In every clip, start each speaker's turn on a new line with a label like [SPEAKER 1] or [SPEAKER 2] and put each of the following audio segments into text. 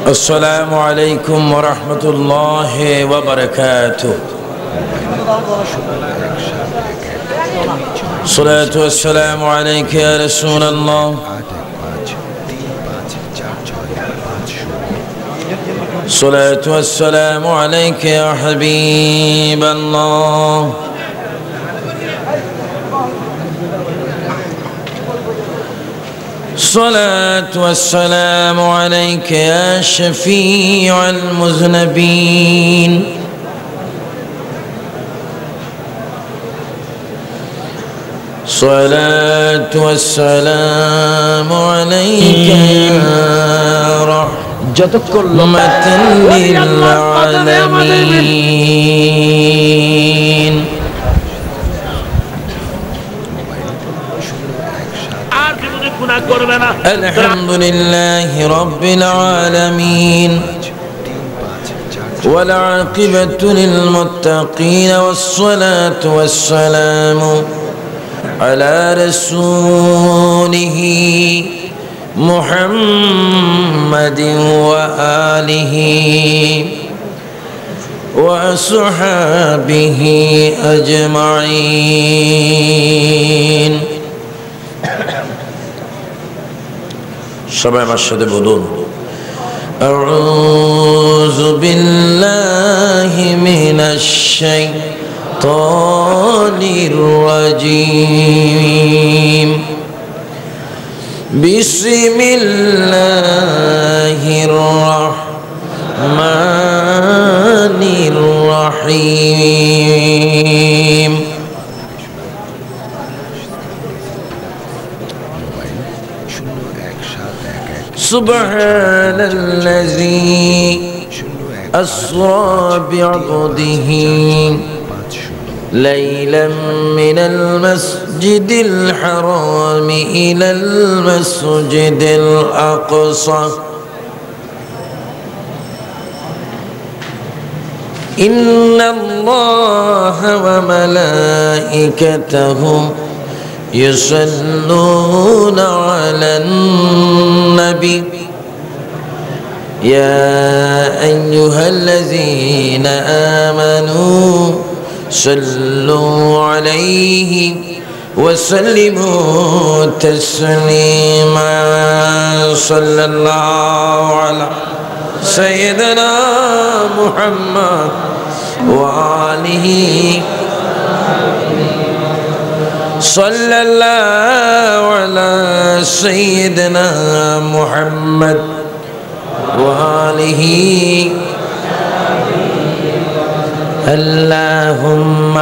[SPEAKER 1] السلام عليكم ورحمة الله وبركاته. الصلاة والسلام عليك يا رسول الله. الصلاة والسلام عليك يا حبيب الله. الصلاة والسلام عليك يا شفيع المذنبين. الصلاة والسلام عليك يا رحمة للعالمين. الحمد لله رب العالمين والعاقبة للمتقين والصلاة والسلام على رسوله محمد وآله وأصحابه أجمعين. সবাই আমার সাথে বলুন আউযু বিল্লাহি মিনাশ শাইতানির রাজীম বিসমিল্লাহির রাহমানির রাহিম. سبحان الذي أسرى بعبده ليلا من المسجد الحرام إلى المسجد الأقصى إن الله وملائكته يصلون على النبي يا أيها الذين آمنوا صلوا عليه وسلموا تسليما. صلى الله على سيدنا محمد وآله صلى الله على سيدنا محمد وآله. اللهم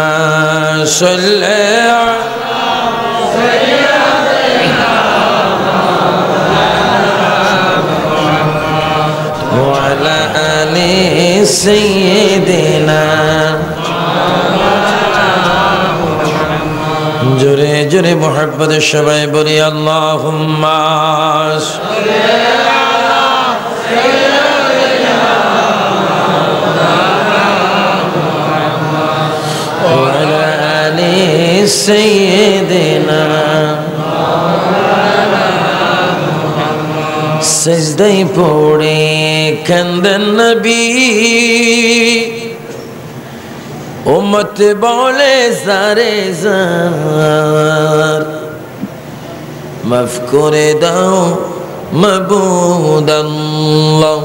[SPEAKER 1] صل على سيدنا وعلى آل سيدنا. জোরে জোরে মুহাব্বতের সবাই বলি আল্লাহুম্মা ওয়ালা আলি সাইয়্যিদিনা. সিজদায় পড়ে কান্দেন নবী উম্মত বলে জারে জার মাফ করে দাও মাবুদ আল্লাহ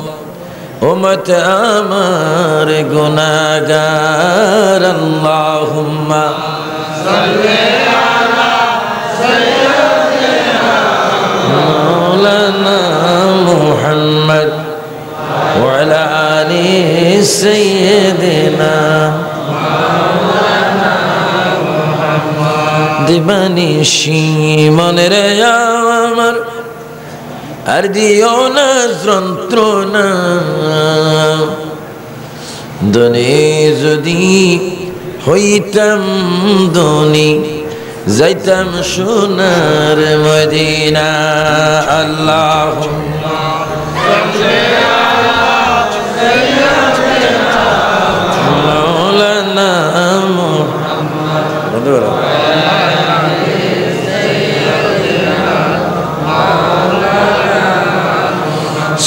[SPEAKER 1] উম্মত আমার গুনাহগার. আল্লাহুম্মা সাল্লি আলা সাইয়্যিদিনা মাওলানা মুহাম্মদ ওয়া আলা আলি সাইয়্যিদিনা. দিবানিশি মনের আমার আর দিও না যন্ত্রণা ধনী যদি হইতাম ধনী যাইতাম সোনার মদিনা. আল্লাহুম্মা সাল্লি আলা সাইয়্যিদিনা মাওলানা মুহাম্মদ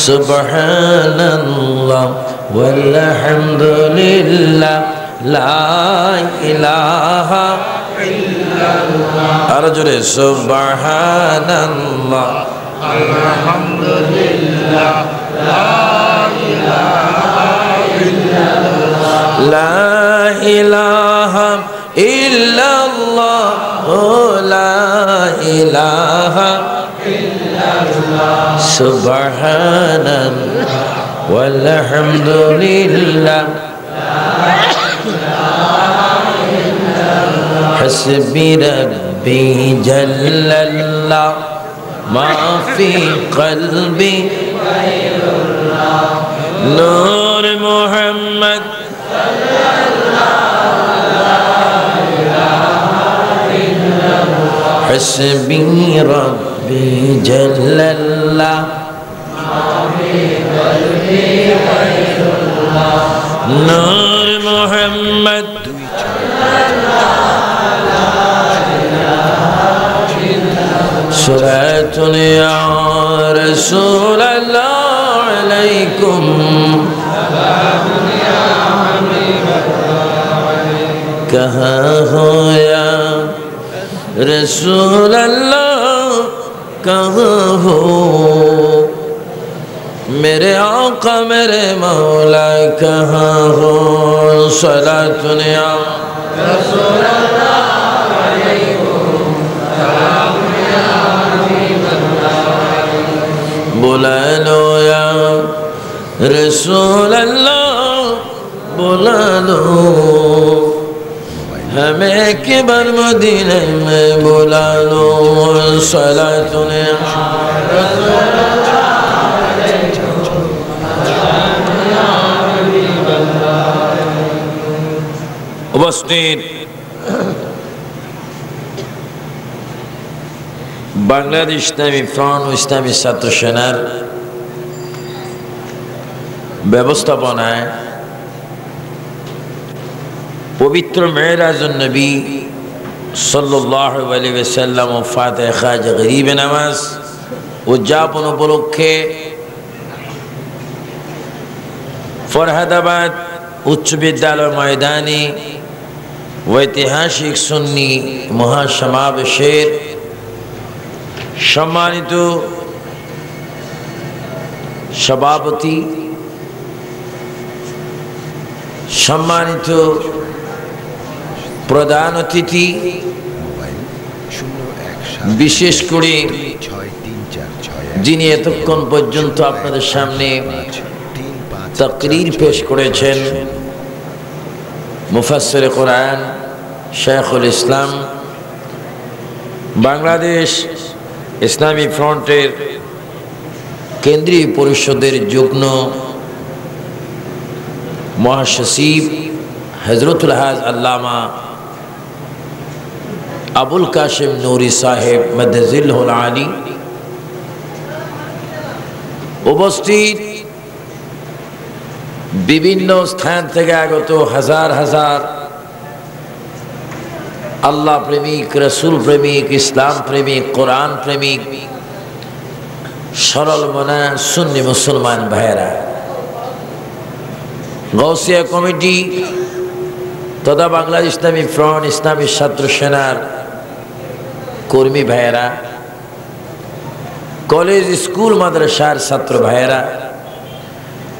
[SPEAKER 1] সুবহানাল্লাহ ওয়ালহামদুলিল্লাহ লা ইলাহা ইল্লাল্লাহ। আর জোরে সুবহানাল্লাহ আলহামদুলিল্লাহ লা ইলাহা ইল্লাল্লাহ লা ইলাহা ইল্লাল্লাহ লা ইলাহা ইল্লাল্লাহ সুবহানাল্লাহ ওয়ালহামদুলিল্লাহ হাসবি রাব্বি জাল্লাল্লাহ মা ফি কলবি গায়রুল্লাহ নূর মুহাম্মদ হাসবি রাব্বি জাল্লাল্লাহ মা ফি কলবি গায়রুল্লাহ নূর মুহাম্মদ صلاة يا رسول الله عليكم سلام يا حبيب الله کہاں ہو یا رسول اللہ کہاں ہو میرے آقا میرے مولا کہاں ہو صلاة یا رسول اللہ علیکم سلام बुला लो या रसूल अल्लाह बुला लो हमें किबर मदीने में बुला लो सलातुन या रसूल अल्लाह। उपस्थित বাংলাদেশ ইসলামী ফ্রন্ট ও ইসলামী ছাত্র সেনার ব্যবস্থাপনায় পবিত্র মেরাজুন নবী সাল্লাল্লাহু আলাইহি ওয়াসাল্লাম ও ফাতিহা খাজা গরিব নামাজ উদযাপন উপলক্ষে ফরহাদাবাদ উচ্চ বিদ্যালয় ময়দানে ঐতিহাসিক সুন্নি মহাসমাবেশের সম্মানিত সভাপতি, সম্মানিত প্রধান অতিথি, বিশেষ করে যিনি এতক্ষণ পর্যন্ত আপনাদের সামনে তাকরীর পেশ করেছেন মুফাসসির কোরআন শাইখুল ইসলাম বাংলাদেশ ইসলামী ফ্রন্টের কেন্দ্রীয় পরিষদের যুগ্ম মহাসচিব হযরতুল হাজ আল্লামা আবুল কাশেম নুরি সাহেব মাদাজিলহুল আলী, উপস্থিত বিভিন্ন স্থান থেকে আগত হাজার হাজার আল্লাহ প্রেমিক, রসুল প্রেমিক, ইসলাম প্রেমিক, কোরআন প্রেমিক, সরল মনা সুন্নি মুসলমান ভাইয়েরা, গৌসিয়া কমিটি তথা বাংলাদেশ ইসলামী ফ্রন্ট ইসলামী ছাত্র সেনার কর্মী ভাইয়েরা, কলেজ স্কুল মাদ্রাসার ছাত্র ভাইয়েরা,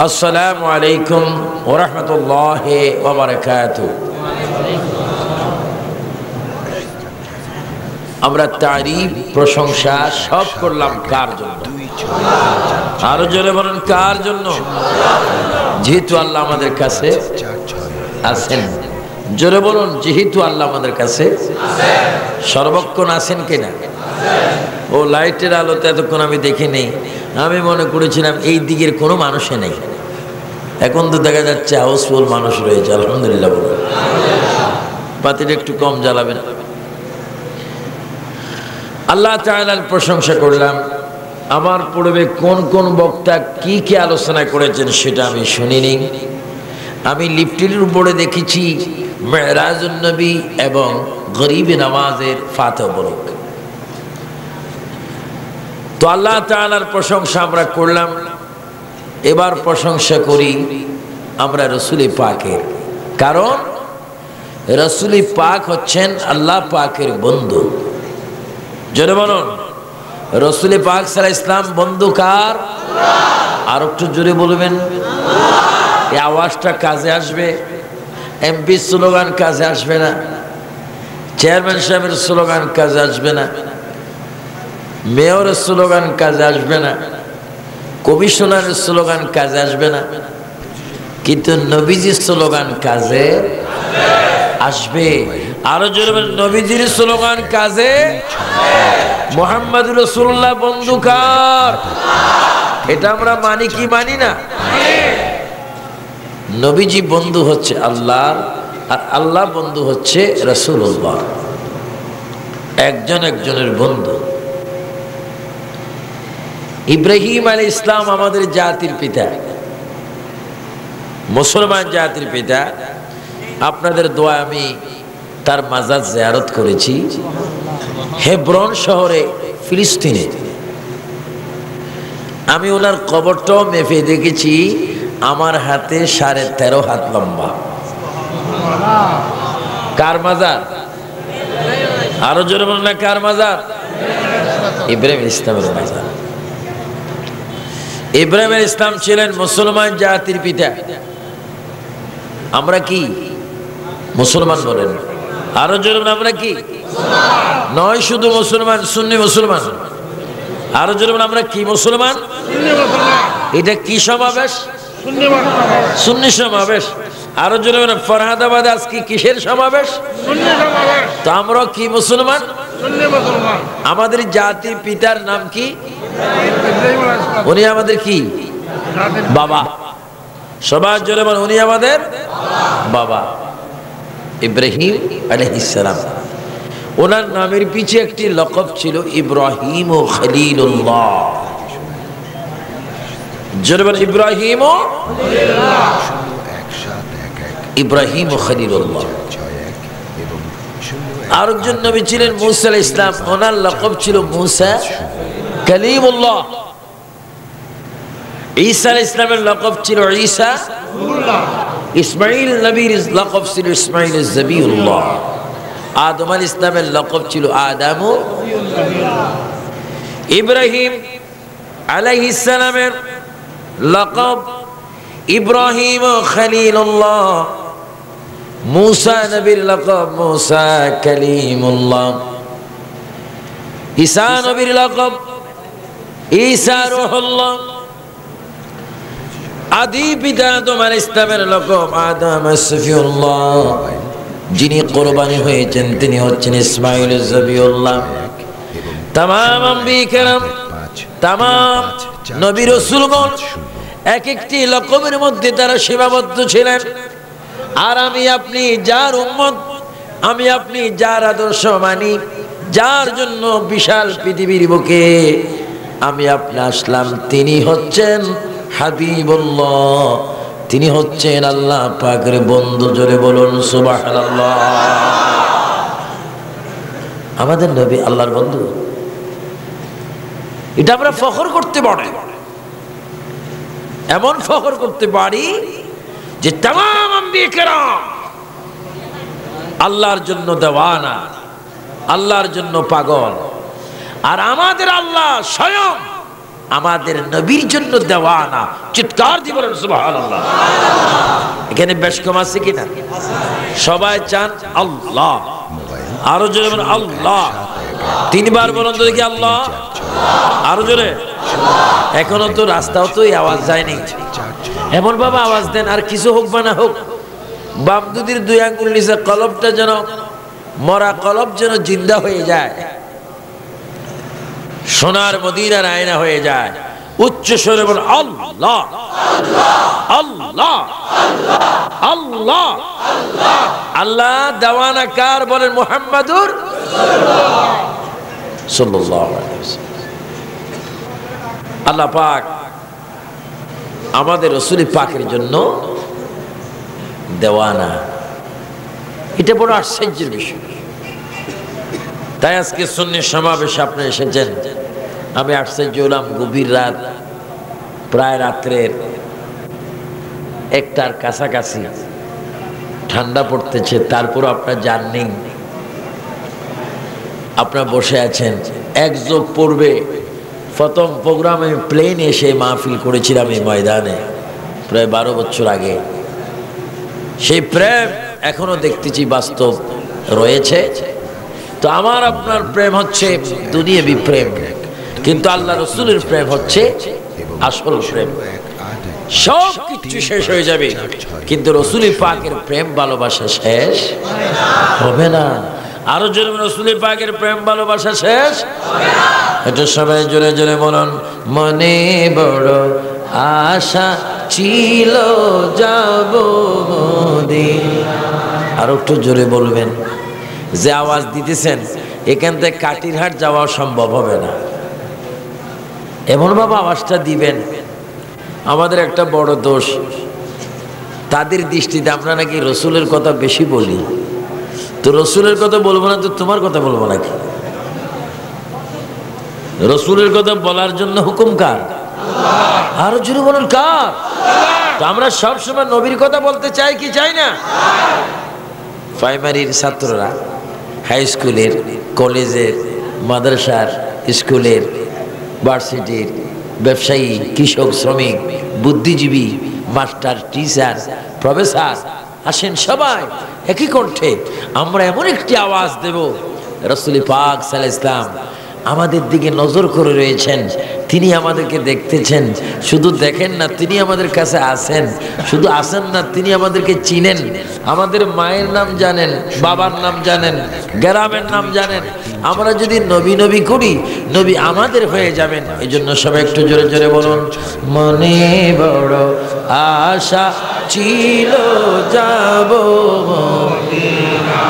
[SPEAKER 1] আসসালামু আলাইকুম ওয়া রাহমাতুল্লাহি ওয়া বারাকাতুহু। আমরা তারিফ প্রশংসা সব করলাম কার জন্য? আরো জোরে বলেন কার জন্য? যেহেতু আল্লাহ আমাদের কাছে আছেন। জোরে বলুন যেহেতু আল্লাহ আমাদের কাছে সর্বক্ষণ আছেন কিনা? ও লাইটের আলোতে এতক্ষণ আমি দেখি নেই, আমি মনে করেছিলাম এই দিকের কোনো মানুষে নেই। এখন তো দেখা যাচ্ছে হাউসফুল মানুষ রয়েছে, আলহামদুলিল্লাহ বলুন। বাতিটা একটু কম জ্বালাবেন। আল্লাহ তাআলার প্রশংসা করলাম। আমার পূর্বে কোন কোন বক্তা কি কি আলোচনা করেছেন সেটা আমি শুনিনি। আমি লিফটের উপরে দেখেছি মেরাজুন নবী এবং গরিব নামাজের ফাতিহা বরক। তো আল্লাহ তাআলার প্রশংসা আমরা করলাম। এবার প্রশংসা করি আমরা রসুল পাকের, কারণ রসুল পাক হচ্ছেন আল্লাহ পাকের বন্ধু। জোরে বলুন, রসুল পাক সাল্লাল্লাহু আলাইহি ওয়াসাল্লাম বন্ধু কার? আর একটু জোরে বলবেন, এই আওয়াজটা কাজে আসবে। এমপি স্লোগান কাজে আসবে না, চেয়ারম্যান সাহেবের স্লোগান কাজে আসবে না, মেয়রের স্লোগান কাজে আসবে না, কমিশনারের স্লোগান কাজে আসবে না, কিন্তু নবীজির স্লোগান কাজে আসবে। আরো জোরে বলেন, নবীজির স্লোগান কাজে। মুহাম্মদুর রাসূলুল্লাহ বন্ধু কার? এটা আমরা মানি কি মানি না? নবীজি বন্ধু হচ্ছে আল্লাহর, আর আল্লাহ বন্ধু হচ্ছে রাসূলুল্লাহ। একজন একজনের বন্ধু। ইব্রাহিম আলাইহিস সালাম আমাদের জাতির পিতা, মুসলমান জাতির পিতা। আপনাদের দোয়া আমি তার মাজার জিয়ারত করেছি হেব্রন শহরে, ফিলিস্তিনে। আমি ওনার কবরটাও মেপে দেখেছি, আমার হাতে 13.5 হাত লম্বা। কার মাজার? আরো জোরে বলুন না, কার মাজার? ইব্রাহিম ইসলামের মাজার। ইব্রাহিম ইসলাম ছিলেন মুসলমান জাতির পিতা। আমরা কি মুসলমান? বলেন আরো জোরে বলুন, আমরা কি? নয় শুধু মুসলমান, সুন্নি মুসলমান। আরো জোরে বলুন, আমরা কি মুসলমান? এটা কি সমাবেশ? সুন্নি সমাবেশ। আরো জোরে বলুন, ফরহাদাবাদ আজকে কিসের সমাবেশ? তো আমরা কি মুসলমান? আমাদের জাতির পিতার নাম কি? উনি আমাদের কি? বাবা। সবার জোরে বলুন, উনি আমাদের বাবা। ইব্রাহিম আলাইহিস সালাম, ওনার নামের পিছে একটি লকব ছিল ইব্রাহিম ও খলিলুল্লাহ। জোরে বলুন, ইব্রাহিম ও ইব্রাহিম ও খলিলুল্লাহ। আরেকজন নবী ছিলেন মুসা আলাইহিস সালাম, ওনার লকব ছিল মুসা কালিমুল্লাহ। ঈসা আলাইহিস সালামের লকব ছিল ঈসা। ইসমাঈল নবীর লকব ছিল ইসমাঈল জবিউল্লাহ। আদম আলাইহিস সালামের লকব ছিল আদম। ইব্রাহিম আলাইহিস সালামের লকব ইব্রাহিম খলিলুল্লাহ। মুসা নবীর লকব মুসা কালিমুল্লাহ। ঈসা নবীর লকব ঈসা রূহুল্লাহ। আদি পিতা আদম আলাইহিস সালামের লকব আদম সফিউল্লাহ। যিনি কোরবানি হয়েছেন তিনি হচ্ছেন ইসমাঈল জবিউল্লাহ। তামাম আম্বিয়া কেরাম, তামাম নবী রাসূলগণ এক একটি লকবের মধ্যে তারা সীমাবদ্ধ ছিলেন। আর আমি আপনি যার উম্মত, আমি আপনি যার আদর্শ মানি, যার জন্য বিশাল পৃথিবীর বুকে আমি আপনি আসলাম, তিনি হচ্ছেন হাবিবুল্লাহ, তিনি হচ্ছেন আল্লাহ পাকের বন্ধু। জোরে বলুন সুবহানাল্লাহ। আমাদের নবী আল্লাহর বন্ধু, এটা আমরা ফখর করতে পারি। এমন ফখর করতে পারি যে তামাম আম্বিয়া কেরাম আল্লাহর জন্য দেওয়ানা, আল্লাহর জন্য পাগল। আর আমাদের আল্লাহ স্বয়ং আমাদের নবীর জন্য দেওয়ানা। চিৎকার দিয়ে বলেন সুবহানাল্লাহ। এখানে বেশ কম আছে কিনা? সবাই চান আল্লাহ। আরো জোরে বলেন আল্লাহ। 3 বার বলুন তো দেখি আল্লাহ। আরো জোরে। এখনো তো রাস্তাও তো এই আওয়াজ যায়নি। এমন ভাবে আওয়াজ দেন, আর কিছু হোক বা না হোক, বাম দুদির 2 আঙ্গুল নিচে কলবটা যেন, মরা কলব যেন জিন্দা হয়ে যায়, সোনার মদিনার আয়না হয়ে যায়। উচ্চ স্বরে বল আল্লাহ আল্লাহ আল্লাহ আল্লাহ। দেওয়ানা কার? বলেন মুহাম্মাদুর সাল্লাল্লাহু আলাইহি ওয়াসাল্লাম। আল্লাহ পাক আমাদের রাসূল পাকের জন্য দেওয়ানা। এটা বড় আশ্চর্যের বিষয়। তাই আজকে সুন্নি সমাবেশে আপনি এসেছেন, আমি আশ্চর্য হলাম। গভীর রাত, প্রায় রাত্রের একটার কাছাকাছি ঠান্ডা পড়তেছে, তারপর আপনার জান নেই, আপনার বসে আছেন। এক যোগ পড়বে। প্রথম প্রোগ্রামে প্লেন এসে মাহফিল করেছিলাম এই ময়দানে প্রায় 12 বছর আগে। সেই প্রেম এখনো দেখতেছি বাস্তব রয়েছে। তো আমার আপনার প্রেম হচ্ছে দুনিয়াবি প্রেম, কিন্তু আল্লাহ রসুলের প্রেম হচ্ছে আসল প্রেম। সব কিছু শেষ হয়ে যাবে, কিন্তু রসুল পাকের প্রেম ভালোবাসা শেষ হবে না। আরো জোরে রসুল পাকের প্রেম ভালোবাসা শেষ। এটা সবাই জোরে জোরে বলুন। মনে বড় আশা ছিল যাব মদিনা। আরো একটু জোরে বলবেন। যে আওয়াজ দিতেছেন এখান থেকে কাটিরহাট যাওয়া সম্ভব হবে না, এমন ভাবে আওয়াজটা দিবেন। আমাদের একটা বড় দোষ, তাদের দৃষ্টিতে আমরা নাকি রসুলের কথা বেশি বলি। তো রসুলের কথা বলবো না তো তোমার কথা বলবো নাকি? রসুলের কথা বলার জন্য হুকুম কার? আরো জোরে বলুন কার? তো আমরা সবসময় নবীর কথা বলতে চাই কি চাই না? প্রাইমারির ছাত্ররা, হাই স্কুলের, কলেজের, মাদ্রাসার, স্কুলের, ভার্সিটির, ব্যবসায়ী, কৃষক, শ্রমিক, বুদ্ধিজীবী, মাস্টার, টিচার, প্রফেসর, আসেন সবাই একই কণ্ঠে আমরা এমন একটি আওয়াজ দেব। রাসূল পাক সাল্লাল্লাহু আলাইহি ওয়াসাল্লাম আমাদের দিকে নজর করে রয়েছেন, তিনি আমাদেরকে দেখতেছেন। শুধু দেখেন না, তিনি আমাদের কাছে আসেন। শুধু আসেন না, তিনি আমাদেরকে চিনেন। আমাদের মায়ের নাম জানেন, বাবার নাম জানেন, গ্রামের নাম জানেন। আমরা যদি নবী নবী করি, নবী আমাদের হয়ে যাবেন। এই জন্য সবাই একটু জোরে জোরে বলুন। মনে বড় আশা ছিল যাব মদিনা।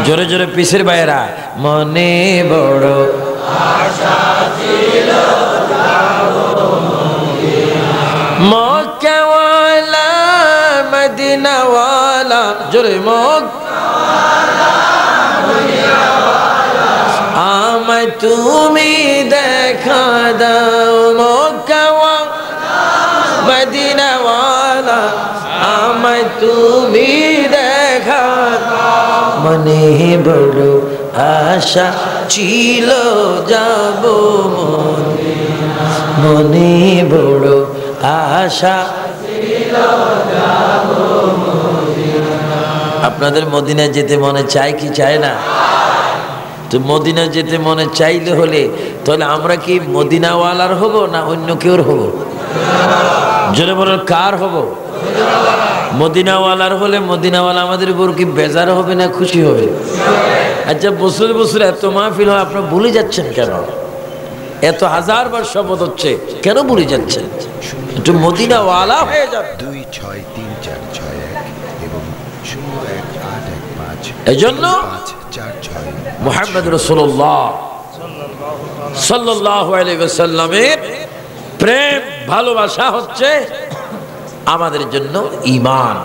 [SPEAKER 1] জোরে জোরে পিসের ভাইয়েরা, মনে বড় আশা ছিল যাব মদিনা। মক্কাওয়ালা মদিনাওয়ালা, জোরে মক্কাওয়ালা মদিনাওয়ালা, আমায় তুমি দেখা দাও। মক্কাওয়ালা মদিনাওয়ালা, আমায় তুমি দেখা দাও। মনে বড় আশা ছিল যাব মদিনা। মনে বড় আশা ছিল যাব মদিনা। আপনাদের মদিনায় যেতে মনে চায় কি চায় না? তো মদিনায় যেতে মনে চাইলে হলে তাহলে আমরা কি মদিনাওয়ালার হব না অন্য কেউর হব? জোরে বলুন কার হব? মদিনাওয়ালার হলে মদিনাওয়ালা আমাদের উপর কি বেজার হবে না খুশি হবে? আচ্ছা, বছর বছর এত মাহফিল হয়, আপনারা ভুলে যাচ্ছেন কেন? এত হাজারবার শপথ হচ্ছে, কেন ভুলে যাচ্ছেন? একটু মদিনাওয়ালা হয়ে যান।
[SPEAKER 2] 26346 এবং 0185
[SPEAKER 1] এজন্য মুহাম্মদ রাসূলুল্লাহ সাল্লাল্লাহু আলাইহি ওয়াসাল্লামের প্রেম ভালোবাসা হচ্ছে আমাদের জন্য ঈমান।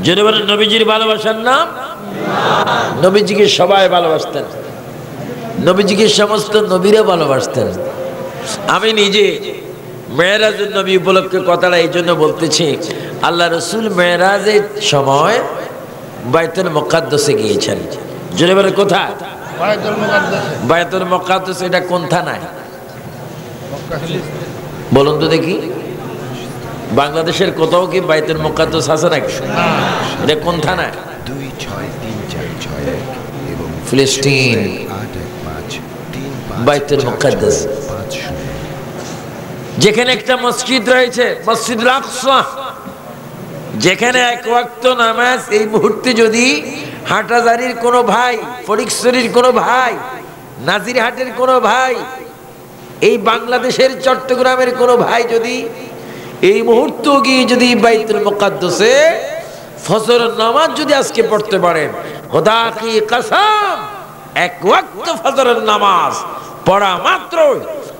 [SPEAKER 1] যিনি বলেন নবীজির ভালোবাসার নাম ঈমান। নবীজিকে সবাই ভালোবাসতেন, নবীজিকে সমস্ত নবীরা ভালোবাসতেন। আমি নিজে মেরাজুন নবী উপলক্ষে কথাটা এই জন্য বলতেছি, আল্লাহ রসুল মেরাজের সময় বাইতুল মুকাদ্দাসে গিয়েছেন। জোরে বলে কোথায়? বাইতুল মুকাদ্দাস। এটা কোন থানায় বলুন তো দেখি? বাংলাদেশের কোথাও কি বাইতুল মুকাদ্দাস আছে নাকি? এটা কোন থানায়?
[SPEAKER 2] 26346 এবং
[SPEAKER 1] ফিলিস্তিন,
[SPEAKER 2] 0185
[SPEAKER 1] বাইতুল মুকাদ্দাস, যেখানে একটা মসজিদ রয়েছে, মসজিদুল আকসা, যেখানে এক ওয়াক্ত নামাজ এই মুহূর্তে যদি হাটহাজারীর কোনো ভাই, ফটিকছড়ির কোনো ভাই, নাজিরহাটের কোনো ভাই, এই বাংলাদেশের চট্টগ্রামের কোনো ভাই যদি এই মুহূর্তে গিয়ে যদি বাইতুল মুকাদ্দাসে ফজরের নামাজ যদি আজকে পড়তে পারেন, খোদা কি কসম, এক ওয়াক্ত ফজরের নামাজ পড়া মাত্র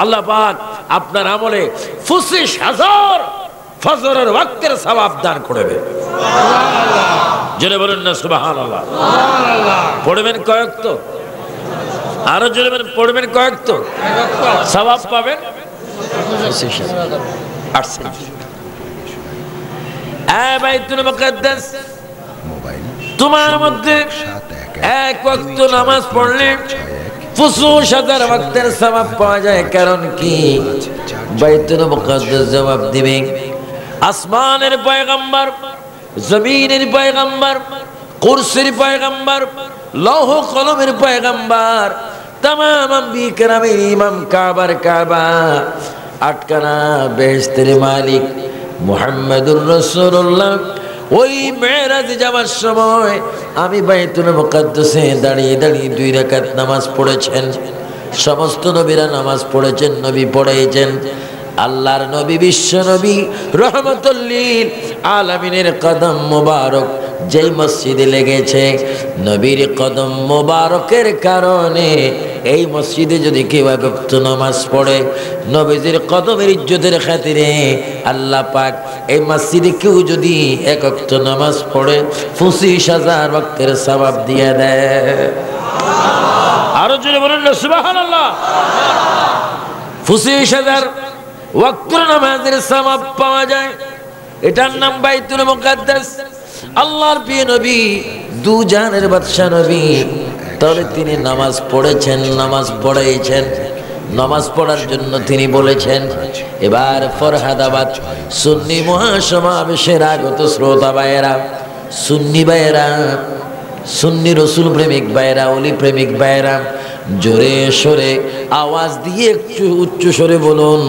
[SPEAKER 1] আল্লাহ পাক আপনার আমলে 25,000 ফজরের ওয়াক্তের সওয়াব দান করবে। জোরে বলেন না সুবহানাল্লাহ। পড়বেন কয়েক তো, আরো জোরে বলেন পড়বেন কয়েক তো, সওয়াব পাবেন। এ বাইতুল মুকাদ্দাস,
[SPEAKER 2] মোবাইল
[SPEAKER 1] তোমার মধ্যে
[SPEAKER 2] 711
[SPEAKER 1] এক ওয়াক্ত নামাজ পড়লে 25,000 ওয়াক্তের সওয়াব পাওয়া যায়। কারণ কি? বাইতুল মুকাদ্দাস জবাব দিবে, আসমানের পয়গম্বর, জমিনের পয়গম্বর, কুরসির পয়গম্বর, লৌহ কলমের পয়গম্বর, तमाम अंबिया किरामेर इमाम काबार काबा आटकाना बेहेश्तेर मालिक मुहम्मदुर रसूलुल्लाह ওই মেরাজে যাওয়ার সময় আমি বাইতুল মুকাদ্দাসে দাঁড়িয়ে দাঁড়িয়ে 2 রাকাত নামাজ পড়েছেন। সমস্ত নবীরা নামাজ পড়েছেন, নবী পড়াইছেন। আল্লাহর নবী, বিশ্ব নবী, রহমাতুল লিল আলামিনের কদম মোবারক যেই মসজিদে লেগেছে, নবীর কদম মোবারকের কারণে এই মসজিদে যদি কেউ এক ওয়াক্ত নামাজ পড়ে, নবীজির কদমের ইজ্জতের খাতিরে আল্লাহ পাক এই মসজিদে কেউ যদি এক ওয়াক্ত নামাজ পড়ে 25,000 ওয়াক্তের সওয়াব দিয়ে দেয়। আরো জোরে বলুন না সুবহানাল্লাহ। 25,000 ওয়াক্তের নামাজের সওয়াব পাওয়া যায়। এটার নাম বাইতুল মুকাদ্দাস। আল্লাহর প্রিয় নবী, দু জাহানের বাদশা নবী, তাহলে তিনি নামাজ পড়েছেন, নামাজ পড়াইছেন। নামাজ পড়ার জন্য তিনি বলেছেন। এবার ফরহাদাবাদ সুন্নি মহাসমাবেশের আগত শ্রোতা ভাইয়েরা, সুন্নি ভাইয়েরা, সুন্নি রসুল প্রেমিক ভাইয়েরা, অলি প্রেমিক ভাইয়েরা, জোরে সরে আওয়াজ দিয়ে একটু উচ্চ সরে বলুন,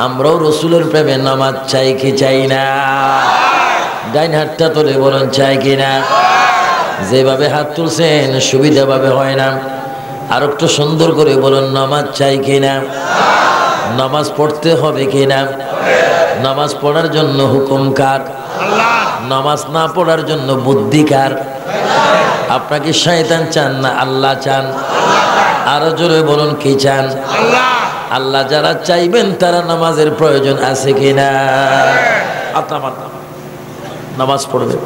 [SPEAKER 1] আমরাও রসুলের প্রেমে নামাজ চাই কি চাই না? ডাইন হাতটা তোলে বলুন, চাই কি না? যেভাবে হাত তুলছেন সুবিধাভাবে হয় না, আর একটু সুন্দর করে বলুন, নামাজ চাই কি না? নামাজ পড়তে হবে কি না? নামাজ পড়ার জন্য হুকুম কার? নামাজ না পড়ার জন্য বুদ্ধি কার? আপনাকে শয়তান চান না আল্লাহ চান? আরো জোরে বলুন, কি চান? আল্লাহ যারা চাইবেন তারা নামাজের প্রয়োজন আছে কিনা? আপনার নামাজ পড়বেন,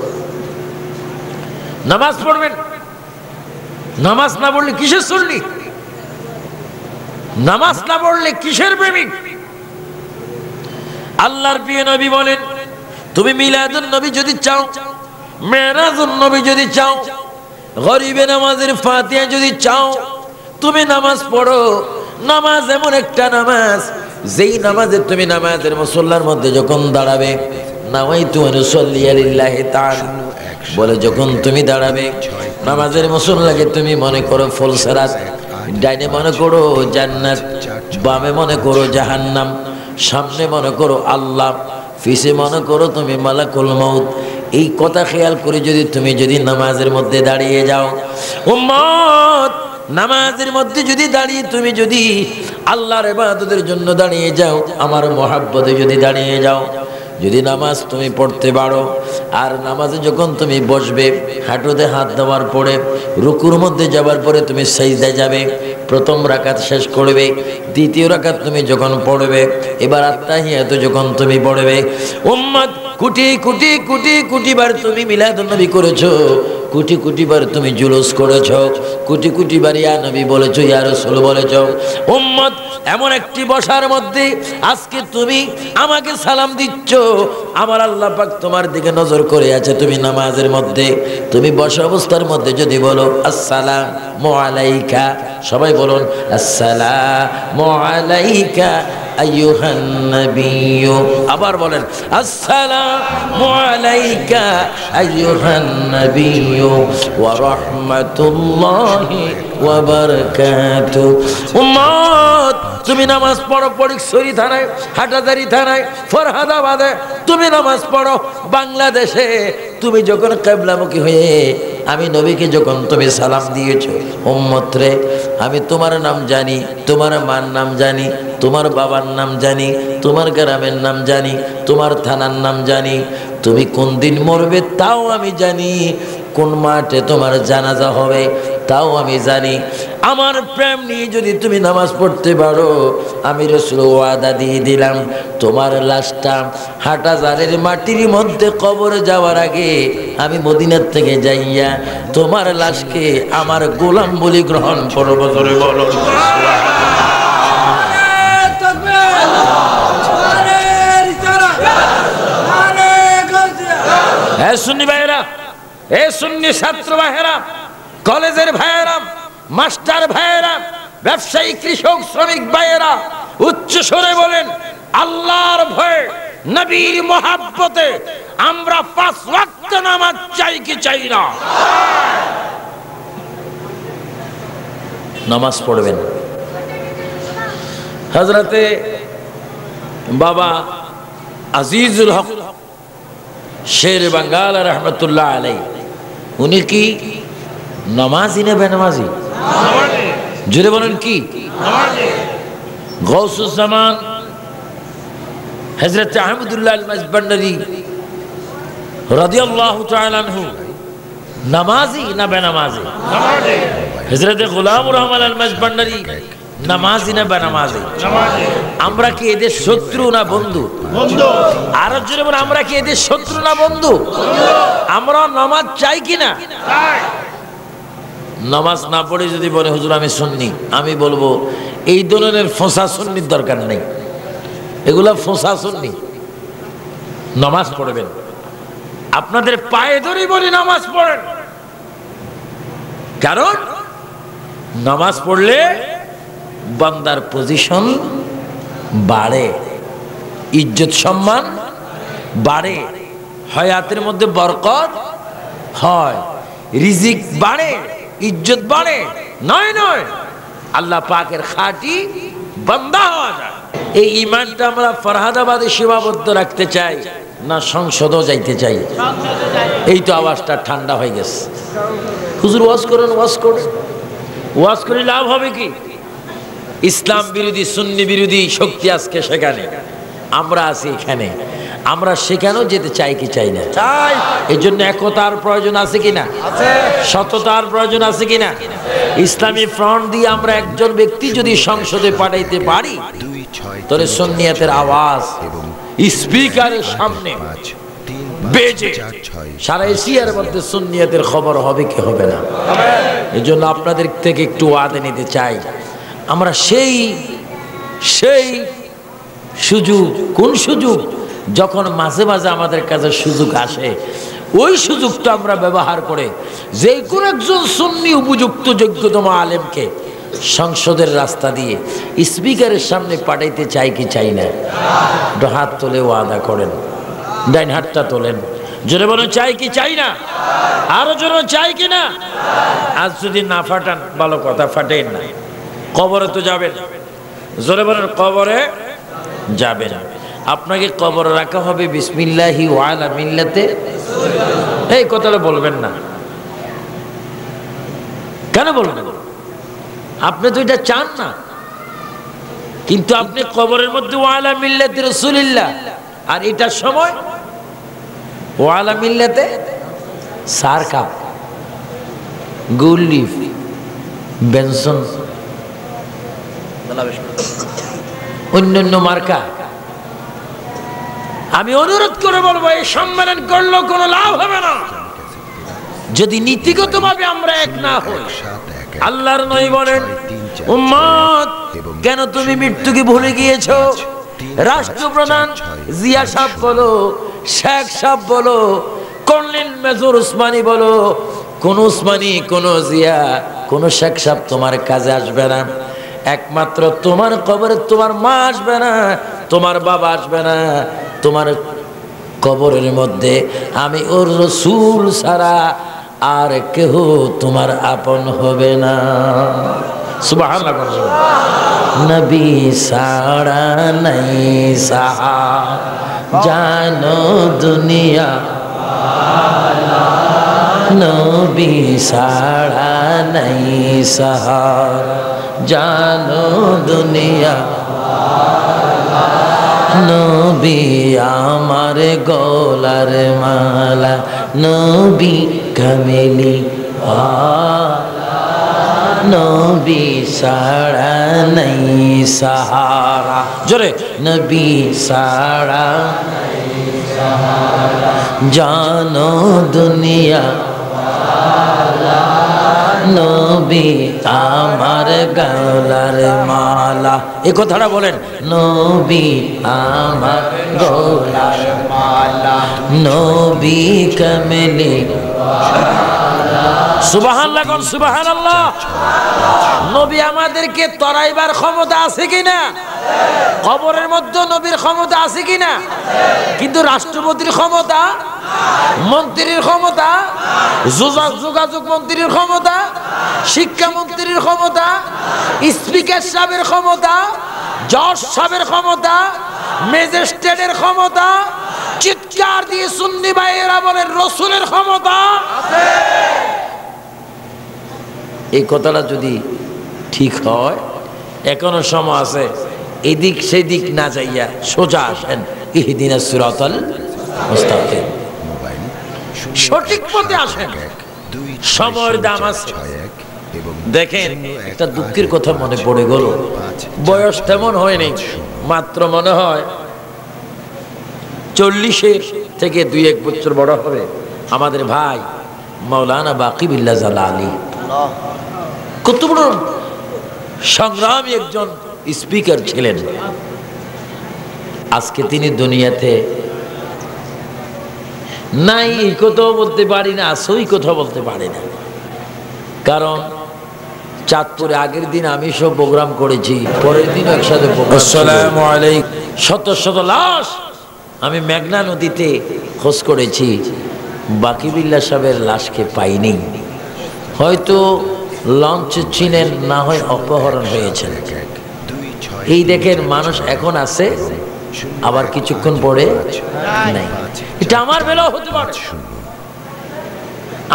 [SPEAKER 1] নামাজ পড়বেন। নামাজ না পড়লে কিসের সুন্নি? নামাজ না পড়লে কিসের প্রেমিক? আল্লাহর প্রিয় নবী বলেন, তুমি মিলাদুন নবী যদি চাও, মেরাজুন নবী যদি চাও, গরিবে নামাজের ফাতিহা যদি চাও, তুমি নামাজ পড়ো। নামাজ এমন একটা নামাজ, যেই নামাজে তুমি নামাজের মুসল্লার মধ্যে যখন দাঁড়াবে, নাওয়াইতু আন উসাল্লি লিল্লাহি তাআলা বলে যখন তুমি দাঁড়াবে, নামাজের মুসল্লাকে তুমি মনে করো ফুলসরাত, ডাইনে মনে করো জান্নাত, বামে মনে করো জাহান্নাম, সামনে মনে করো আল্লাহ, পিছে মনে করো তুমি মালাকুল মউত। এই কথা খেয়াল করে যদি নামাজের মধ্যে দাঁড়িয়ে যাও, উম্মত, নামাজের মধ্যে যদি দাঁড়িয়ে তুমি যদি আল্লাহর ইবাদতের জন্য দাঁড়িয়ে যাও, আমার মহাব্বতে যদি দাঁড়িয়ে যাও, যদি নামাজ তুমি পড়তে পারো, আর নামাজে যখন তুমি বসবে, হাঁটুতে হাত দেওয়ার পরে, রুকুর মধ্যে যাবার পরে তুমি সাজদায় যাবে, প্রথম রাকাত শেষ করবে, দ্বিতীয় রাকাত তুমি যখন পড়বে, এবার আত্তাহিয়াত যখন তুমি পড়বে, উম্মত, কোটি কোটি কোটি কোটি বার তুমি মিলাদুন নবী করেছো, কোটি কোটি বার তুমি জুলুস করেছো, কোটি কোটি বার ইয়া নবী বলেছো, ইয়া রাসূল বলেছো। উম্মত, এমন একটি বসার মধ্যে আজকে তুমি আমাকে সালাম দিচ্ছ, আমার আল্লাহ পাক তোমার দিকে নজর করে আছে। তুমি নামাজের মধ্যে, তুমি বসা অবস্থার মধ্যে যদি বলো আসসালামু আলাইকা, সবাই বলুন আসসালামু আলাইকা আইয়ুহান নাবিয়্যু, আবার বলেন আসসালামু আলাইকা আইয়ুহান নাবিয়্যু ওয়া রাহমাতুল্লাহি ওয়া বারাকাতুহু। উম্মত, তুমি নামাজ পড়ো ফটিকছড়ি থানায়, হাটাজারি থানায়, ফরহাদাবাদে, তুমি নামাজ পড়ো বাংলাদেশে, তুমি যখন কিবলামুখী হয়ে আমি নবীকে যখন তুমি সালাম দিয়েছো, উম্মত রে, আমি তোমার নাম জানি, তোমার মার নাম জানি, তোমার বাবার নাম জানি, তোমার গ্রামের নাম জানি, তোমার থানার নাম জানি, তুমি কোন দিন মরবে তাও আমি জানি, কোন মাঠে তোমার জানাজা হবে তাও আমি জানি। আমার প্রেম নিয়ে যদি তুমি নামাজ পড়তে পারো, আমি রাসূল ওয়াদা দিয়ে দিলাম, তোমার লাশটা হাটাজারের মাটির মধ্যে কবরে যাওয়ার আগে আমি মদিনার থেকে যাইয়া তোমার লাশকে আমার গোলাম বলি গ্রহণ করব। বলো হে সুন্নি ভাইয়েরা, হে সুন্নি ছাত্র ভাইয়েরা, কলেজের ভাইয়েরা, মাস্টার ভাইয়েরা, ব্যবসায়ী, কৃষক, শ্রমিক ভাইয়েরা, উচ্চ স্বরে বলেন, আল্লাহর ভয়ে, নবীর মহাব্বতে আমরা 5 ওয়াক্ত নামাজ চাই কি চাই না? নামাজ পড়বেন। হযরতে বাবা আজিজুল হক শের বাঙ্গাল রহমতুল্লাহ আলাই, উনি কি নামাজি না বেনামাজি? জুড়ে বলেন কি? গৌসুজ্জামান হযরত আহমদুল্লাহ আল মাজবান্ডারি রাদিয়াল্লাহু তাআলা আনহু নামাজি না বেনামাজি? হযরত গোলাম রহমান আল মাজবান্ডারি নামাজি না বেনামাজি? আমরা কি এদের শত্রু না বন্ধু? আরো জোরে বলেন, আমরা কি এদের শত্রু না বন্ধু? আমরা নামাজ চাই কিনা? নামাজ না পড়ে যদি বলে হুজুর আমি সুন্নি, আমি বলবো এই ধরনের ফোঁসা সুন্নির দরকার নেই, এগুলা ফোঁসা সুন্নি। নামাজ পড়বেন, আপনাদের পায়ে ধরে বলি নামাজ পড়েন, কারণ নামাজ পড়লে বান্দার পজিশন বাড়ে, ইজ্জত সম্মান বাড়ে, হায়াতের মধ্যে বরকত হয়, রিজিক বাড়ে, ইজ্জত বাড়ে। নয় নয়, আল্লাহ পাকের খাঁটি বান্দা হওয়া যায়। এই ঈমানটা আমরা ফরহাদাবাদে সীমাবদ্ধ রাখতে চাই না সংসদও যাইতে চাই? এই তো আওয়াজটা ঠান্ডা হয়ে গেছে। হুজুর ওয়াজ করেন, ওয়াজ করেন, ওয়াজ করে লাভ হবে কি? ইসলাম বিরোধী, সুন্নি বিরোধী শক্তি আজকে সেখানে, আমরা আছি এখানে। আমরা সেখানেও যেতে চাই কি চাই না? চাই। এই জন্য একতার প্রয়োজন আছে কিনা? আছে। সততার প্রয়োজন আছে কিনা? ইসলামী ফ্রন্ট দিয়ে আমরা একজন ব্যক্তি যদি সংসদে পাঠাইতে পারি, তাহলে সুন্নিয়াতের আওয়াজ স্পিকারের সামনে বেজে সারা এশিয়ার মধ্যে সুন্নিয়াতের খবর হবে কি হবে না? এই জন্য আপনাদের থেকে একটু ওয়াদা নিতে চাই, আমরা সেই সুযোগ, কোন সুযোগ? যখন মাঝে মাঝে আমাদের কাছে সুযোগ আসে, ওই সুযোগটা আমরা ব্যবহার করে যে কোনো একজন সুন্নি উপযুক্ত যোগ্যতম আলেমকে সংসদের রাস্তা দিয়ে স্পিকারের সামনে পাঠাইতে চাই কি চাই না? হাত তোলে ওয়াদা করেন, ডাইন হাতটা তোলেন, জোরে বলেন চাই কি চাই না? আরো জোরে চাই কি না? আজ যদি না ফাটান ভালো কথা, ফাটেন না। কবরে তো যাবেন, জোরে বলেন কবরে যাবেন। আপনাকে কবরে রাখা হবে বিসমিল্লাহি ওয়া আলা মিল্লাতে। এই কথাটা বলবেন না, কেন বলবেন? আপনি তো এটা চান না, কিন্তু আপনি কবরের মধ্যে ওয়া আলা মিল্লাতে রাসূলিল্লাহ, আর এটার সময় ওয়া আলা মিল্লাতে সার কাপ, গোল লিফ, বেনসন, অন্যান্য মার্কা। আমি অনুরোধ করে বলবো, এই সম্মেলন করলেও কোনো লাভ হবে না যদি নীতিগতভাবে আমরা এক না হই। আল্লাহর নবী বলেন, উম্মত কেন তুমি মৃত্যুকে ভুলে গিয়েছো? রাষ্ট্রপ্রধান জিয়া সাহেব বলো, শেখ সাহেব বলো, কর্নেল মেজর উসমানী বলো, কোন উসমানী, কোন জিয়া, কোন শেখ সাহেব তোমার কাজে আসবে না। একমাত্র তোমার কবরে তোমার মা আসবে না, তোমার বাবা আসবে না। তোমার কবরের মধ্যে আমি ওর রাসূল ছাড়া আর কেহ তোমার আপন হবে না। সুবহানাল্লাহ। নবী ছাড়া নাই সাহা জানো দুনিয়া, নবী ছাড়া নাই সাহা জানো দুনিয়া। নবী আমার গলার মালা, নবী কামেলি নবী ছাড়া নাই সাহারা। জোরে, নবী ছাড়া জানো দুনিয়া, নবী আমার গলার মালা, এই কথাটা বলেন, নবী আমার গলার মালা, নবী কামলি। সুবহানাল্লাহ, কোন সুবহানাল্লাহ। নবী আমাদেরকে তরাইবার ক্ষমতা আছে কিনা? কবরের মধ্যে নবীর ক্ষমতা আছে কিনা? কিন্তু রাষ্ট্রপতির ক্ষমতা, মন্ত্রীর ক্ষমতা, যোগাযোগ মন্ত্রীর ক্ষমতা, শিক্ষামন্ত্রীর ক্ষমতা, স্পিকার সাহেবের ক্ষমতা, জজ সাহেবের ক্ষমতা, ম্যাজিস্ট্রেটের ক্ষমতা, চিৎকার দিয়ে সুন্নি ভাইয়েরা বলেন রাসূলের ক্ষমতা আছে। এই কথাটা যদি ঠিক হয়, এখনো সময় আছে, এদিক সেদিক না যাইয়া সোজা আসেন, ইহদিনাস সিরাতাল মুস্তাকিম, সঠিক পথে আসেন, সময়ের দাম আছে। দেখেন, একটা দুঃখের কথা মনে পড়ে গেল, বয়স তেমন হয়নি, মাত্র মনে হয় 40 থেকে 2-1 বছর বড় হবে আমাদের ভাই মাওলানা বাকি বিল্লাহ জালালি। কত বড় সংগ্রামী একজন স্পিকার ছিলেন। আজকে তিনি দুনিয়াতে নাই, এই কথাও বলতে পারি না, আসই কথা বলতে পারি না। কারণ চাঁদপুরে আগের দিন আমি সব প্রোগ্রাম করেছি, পরের দিন একসাথে আসসালামু আলাইকুম, শত শত লাশ। আমি মেঘনা নদীতে খোঁজ করেছি, বাকি বিল্লাহ সাহেবের লাশকে পাইনি। হয়তো লঞ্চ চিনেন, না হয় অপহরণ হয়েছে। এই দেখেন, মানুষ এখন আছে, আবার কিছুক্ষণ পরে নাই। এটা আমার বেলাও হতে পারে,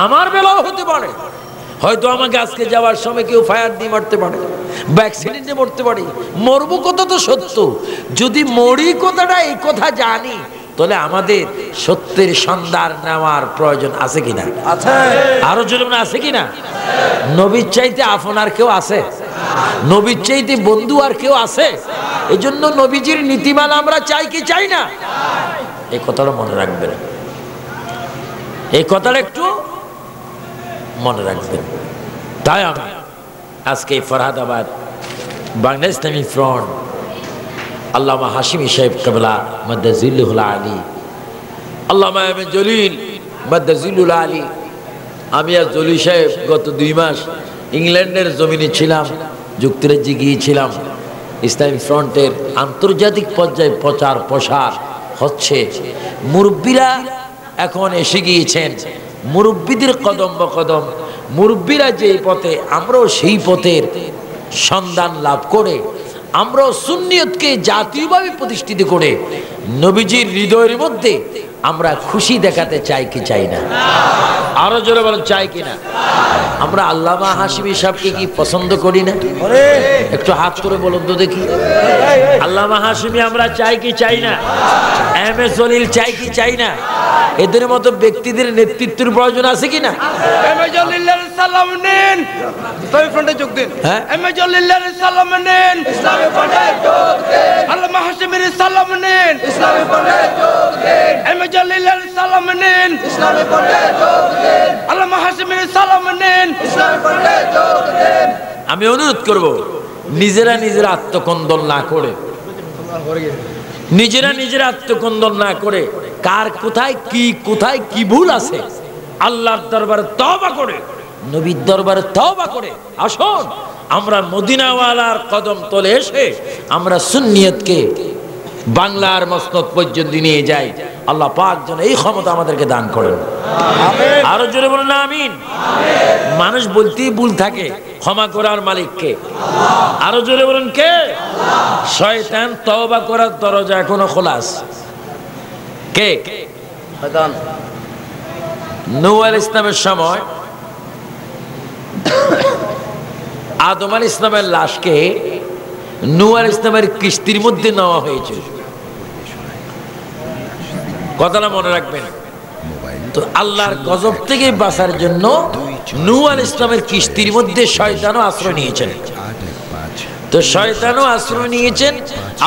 [SPEAKER 1] আমার বেলাও হতে পারে। হয়তো আমাকে আজকে যাওয়ার সময় কেউ ফায়ার দিয়ে মারতে পারে, বা অ্যাক্সিডেন্টে মরতে পারে। মরবো কথা তো সত্য, যদি মরি কথাটা এই কথা জানি, তাহলে আমাদের সত্যের সন্ধান নেওয়ার প্রয়োজন আছে কিনা? আছে। আরো জোরে আছে কিনা? নবীর চাইতে আপনার কেউ আছে? নবীর চাইতে বন্ধু আর কেউ আছে? এই জন্য নবীজির নীতিমালা আমরা চাই কি চাই না? এই কথাটা মনে রাখবেন, এই কথাটা একটু মনে রাখবেন। তাই আমি আজকে ফরহাদাবাদ বাংলা ইসলামী ফ্রন্ট আল্লামা হাশিমি সাহেব কেবলা মাদ্দাজিল্লুল আলী, আল্লামা এম এ জলিল মাদ্দাজিল্লুল আলী। আমি আর জলি সাহেব গত 2 মাস ইংল্যান্ডের জমিনে ছিলাম, যুক্তরাজ্যে গিয়েছিলাম। ইসলামী ফ্রন্টের আন্তর্জাতিক পর্যায়ে প্রচার প্রসার হচ্ছে। মুরব্বীরা এখন এসে গিয়েছেন, মুরব্বীদের কদম বকদম, মুরব্বীরা যে পথে, আমরাও সেই পথের সন্ধান লাভ করে, আমরাও সুন্নিয়তকে জাতীয়ভাবে প্রতিষ্ঠিত করে নবীজির হৃদয়ের মধ্যে আমরা খুশি দেখাতে চাই কি চাই না? আরো জোরে বলেন, চাই কিনা? আমরা আল্লামা হাশিমি সাহেবকে কি পছন্দ করি না? একটু হাত করে বলুন তো দেখি। আল্লামা হাশিমি আমরা চাই কি চাই না? এম এ জলিল চাই কি চাই না? এদের মতো ব্যক্তিদের নেতৃত্বের প্রয়োজন আছে কিনা?
[SPEAKER 3] এম এ জলিলের সালাম নিন, ইসলামী ফ্রন্টে যোগ দিন। এম এ জলিলের সালাম নিন, ইসলামী ফ্রন্টে যোগ দিন। আল্লামা হাশিমির সালাম নিন, ইসলামী ফ্রন্টে যোগ দিন। এম এ জলিলের সালাম নিন, ইসলামী ফ্রন্টে যোগ দিন। আল্লামা হাশিমির সালাম নিন, ইসলামী ফ্রন্টে যোগ দিন।
[SPEAKER 1] আমি অনুরোধ করব, নিজেরা নিজেরা আত্মকন্দল না করে, নিজেরা নিজেরা আত্মকন্দল না করে, কার কোথায় কি ভুল আছে আল্লাহর দরবারে তওবা করে, নবীর দরবারে তওবা করে আসুন আমরা মদিনাওয়ালার কদম তলে এসে আমরা সুন্নিয়তকে বাংলার মসনদ পর্যন্ত নিয়ে যাই। আল্লাহ পাক যেন এই ক্ষমতা আমাদেরকে দান করেন। আমিন। আরো জোরে বলুন না আমিন। আমিন। মানুষ বলতেই ভুল থাকে, ক্ষমা করার মালিক কে? আল্লাহ। আরো জোরে বলুন কে? আল্লাহ। শয়তান তওবা করার দরজা এখনো খোলা আছে। কে? শয়তান। নূহ আলাইহিস সালামের সময় আদম আলাইহিস সালামের লাশকে নূহ আলাইহিস সালামের কিস্তির মধ্যে নেওয়া হয়েছিল। কথাটা মনে রাখবেন। তো আল্লাহর গজব থেকে বাঁচার জন্য নূহ আলাইহিস সালামের কিস্তির মধ্যে শয়তানও আশ্রয় নিয়েছেন। তো শয়তানও আশ্রয় নিয়েছেন,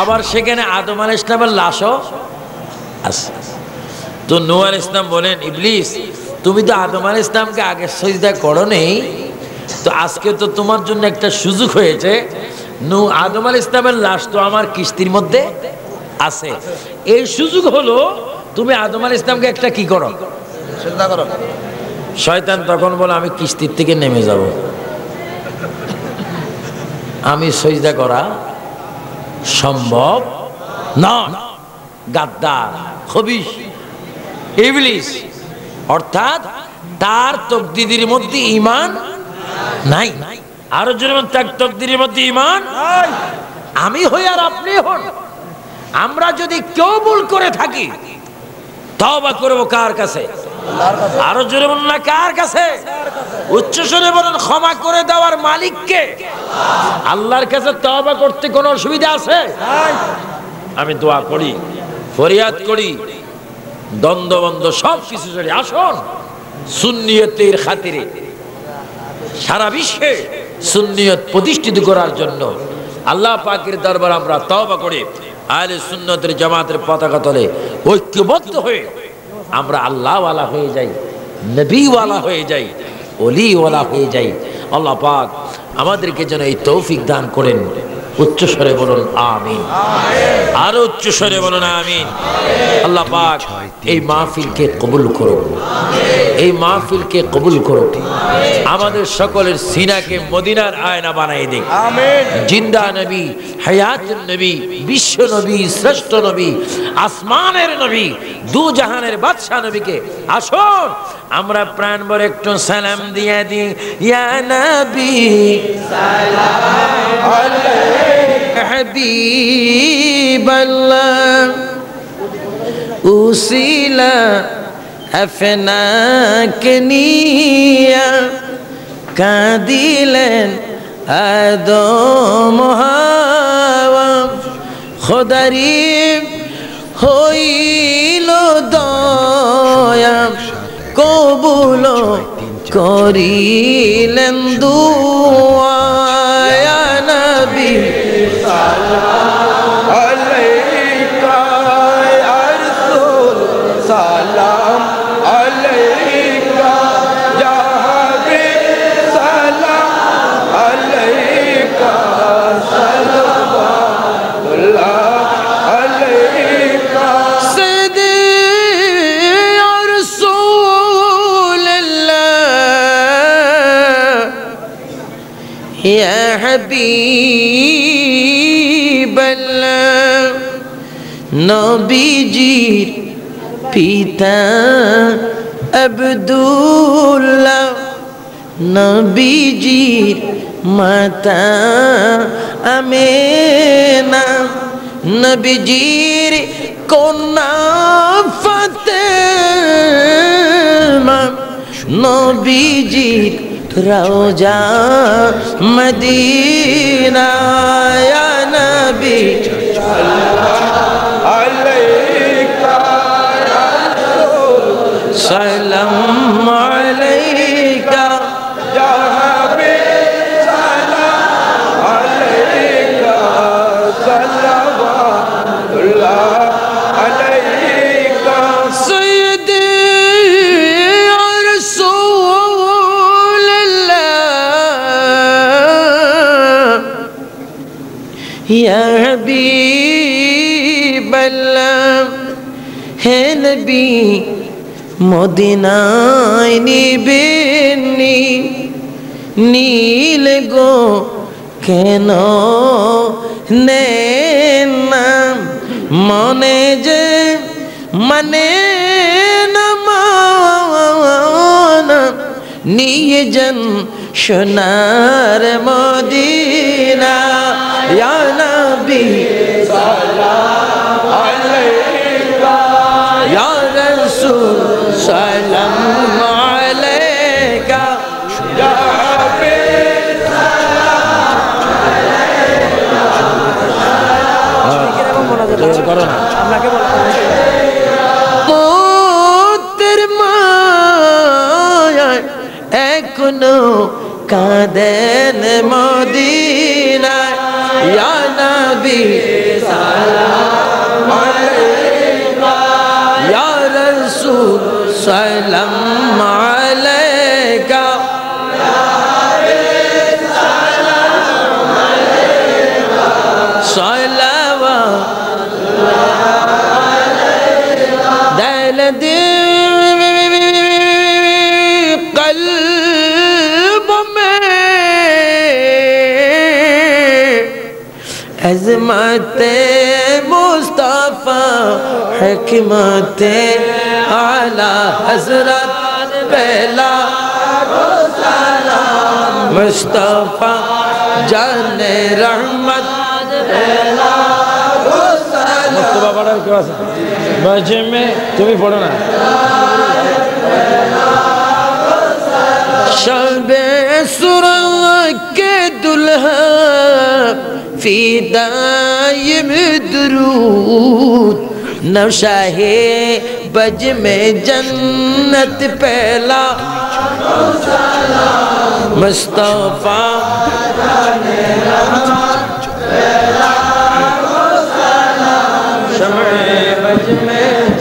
[SPEAKER 1] আবার সেখানে আদম আলাইহিস সালামের লাশও আছে। তো নূহ আলাইহিস সালাম বলেন, ইবলিস তুমি তো আদম আলাইহিস সালামকে আগে সিজদা করো নেই, তো আজকে তো তোমার জন্য একটা সুযোগ হয়েছে, আদম আলাইহিস সালামের লাশ তো আমার কিস্তির মধ্যে আছে। এই সুযোগ হলো তুমি আদম আলাইহিস সালামকে একটা কি করো,
[SPEAKER 3] চিন্তা করো।
[SPEAKER 1] শয়তান তখন বলে আমি কিস্তির থেকে নেমে যাব, আমি সজদা করা সম্ভব না। গাদ্দার, খবিশ, ইবলিস, অর্থাৎ তার তকদিরের মধ্যে ঈমান নাই। আরো জোরে বলেন, তার তকদিরের মধ্যে ঈমান নাই। আমি হই আর আপনি হন, আমরা যদি কেউ ভুল করে থাকি তওবা করব কার কাছে? আরো জোরে বলুন না, কার কাছে? উচ্চ স্বরে বলুন, ক্ষমা করে দেওয়ার মালিককে। আল্লাহর কাছে তওবা করতে কোনো অসুবিধা আছে? আমি দোয়া করি, ফরিয়াদ করি, দ্বন্দ্ব বন্ধ সব কিছু ছেড়ে আসুন সুন্নিয়তের খাতিরে সারা বিশ্বে সুন্নিয়ত প্রতিষ্ঠিত করার জন্য আল্লাহ পাকের দরবার আমরা তওবা করে আহলে সুন্নতের জামাতের পতাকা তলে ঐক্যবদ্ধ হয়ে আমরা আল্লাহওয়ালা হয়ে যাই, নবীওয়ালা হয়ে যাই, ওলিওয়ালা হয়ে যাই। আল্লাহ পাক আমাদেরকে যেন এই তৌফিক দান করেন। উচ্চ স্বরে বলুন আমিন, আরো উচ্চ স্বরে বলুন আমিন। আল্লাহ পাক এই মাহফিলকে কবুল করুন, এই মাহফিলকে কবুল করুন। আমাদের সকলের সিনাকে মদিনার আয়না বানাই দিন। জিন্দা নবী, হায়াতুন নবী, বিশ্ব নবী, শ্রেষ্ঠ নবী, আসমানের নবী, দু জাহানের বাদশা নবীকে আসুন আমরা প্রাণ ভরে একটু সালাম দিয়ে দিই। ইয়া নবী সালাম আলাইকা হাবিবাল্লাহ উসিলা আফনাকে নিয়া কাঁদিলেন আদম হাওয়া খোদারি হইল দয়া কবুল করিলেন দুআ। ইয়া নবী
[SPEAKER 3] সালাম আলাইকা ইয়া রাসূল সালাম আলাইকা ইয়া হাবিব সালাম আলাইকা সালাওয়াতুল্লাহ আলাইকা
[SPEAKER 1] সাইয়্যিদি ইয়া রাসূলুল্লাহ ইয়া হাবিবাল্লাহ নবীজির পিতা আব্দুল্লাহ নবীজির মাতা আমেনা নবীজির কন্যা ফাতেমা নবীজির রওজা মদিনা। ইয়া নবী
[SPEAKER 3] আলাইকা ইয়া রাসূল
[SPEAKER 1] সালাম আলাইকা
[SPEAKER 3] ইয়া হাবিব সালাম আলাইকা সালাওয়াতুল্লাহ আলাইকা
[SPEAKER 1] সাইয়্যিদি ইয়া রাসূলুল্লাহ ইয়া হাবিবাল্লাহ হে নবী মদিনায় নিবেননি নীল গো কেন নেন না মনে যে মানে না মানা নিয়ে যান সোনার মদিনা। ইয়া নবী
[SPEAKER 3] সালাম আলাইকা
[SPEAKER 1] ইয়া রাসূল সালাম আলাইকা
[SPEAKER 3] ইয়া হাবিব
[SPEAKER 1] পুত্রের মায়ায় এখনো কাঁদেন মদিনায়। ইয়া নবী সালাম আলাইকা ইয়া রাসূল সালাম আলাইকা लदी कल्ब में अज़मते मुस्तफ़ा हिकमते आला हज़रत पहला मुस्तफ़ा जाने रहमत पहला मुस्तफ़ा पढ़ा क्या बजे में तुम्हें पढ़ो ना शबे सुरंग के दुल्हा फिदायम दुरूद नौशाहे बज में जन्नत पहला मुस्तफ़ा शमे बज में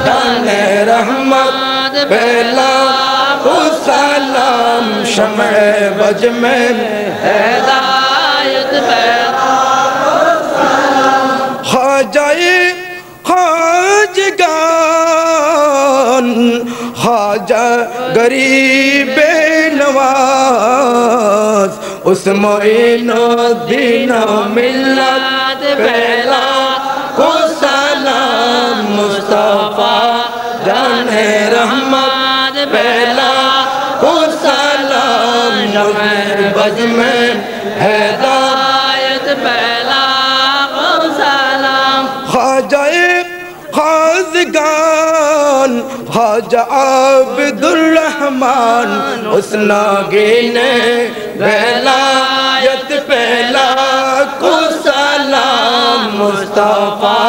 [SPEAKER 1] जाने रहमत पहला सलाम शमे बज में हिदायत पहला ख्वाजाए ख्वाजगान ख्वाजा गरीब नवाज उस मोइनुद्दीन मिल्लत पहला को सलाम मुस्तफ़ा जाने रहमत पहला को सलाम शमे बज में हिदायत पहला को सलाम ख्वाजाए ख्वाजगान ख्वाजा अब्दुर्रहमान उस नागिने वेलायत पहला को सलाम मुस्तफ़ा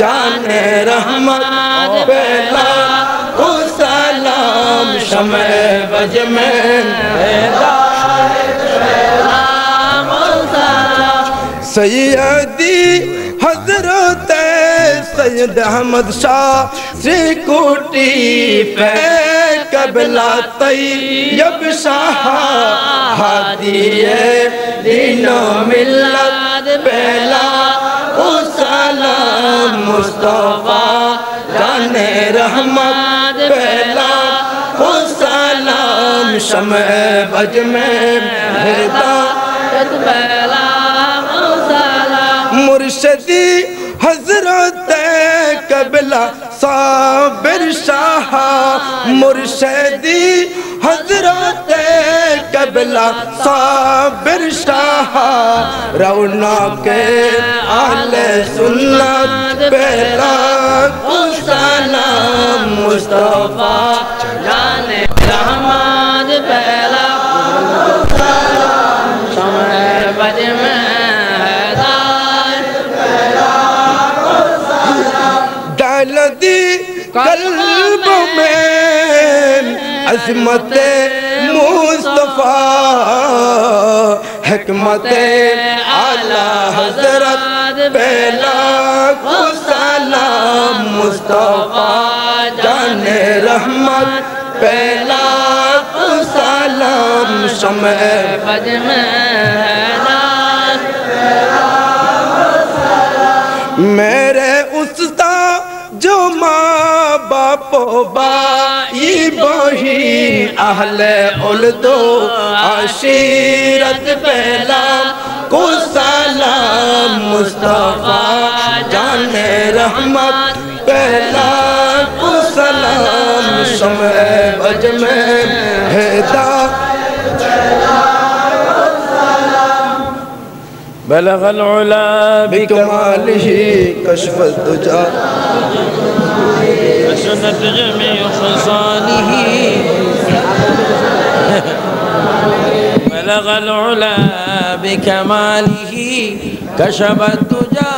[SPEAKER 1] जाने रहमत पहला को सलाम शमे बज में हिदायत पहला को सलाम सैयदी हज़रत सैयद अहमद शाह से कोटी पे कबला तैयब शाह हादिए दीनो मिल्लत पहला को सलाम मुस्तफ़ा जाने रहमत पहला को सलाम शमे बज में हिदायत पहला को सलाम मुर्शिदी हज़रत कबला साबिर शाह मुर्शिदी हज़रत कबला साबिर शाह रौनक आले सुन्नत पहला को सलाम मुस्तफ़ा जाने रहमत पहला शमे बज में लदी कल्ब में अज़मत मुस्तफ़ा हिकमत आला हज़रत पहला को सलाम मुस्तफ़ा जाने रहमत पहला को सलाम शमे बज में मेरे उस्ताद जो माँ बापो बाई बहिन अहले उल्दो आशीरत पहला को सलाम मुस्तफ़ा जाने रहमत पहला को सलाम शमे बज में हिदायत बलग अल-उला बिकमालिही कशफत दुजा सुन्नत जमी खसालिही बलग अल-उला बिकमालिही कशफत दुजा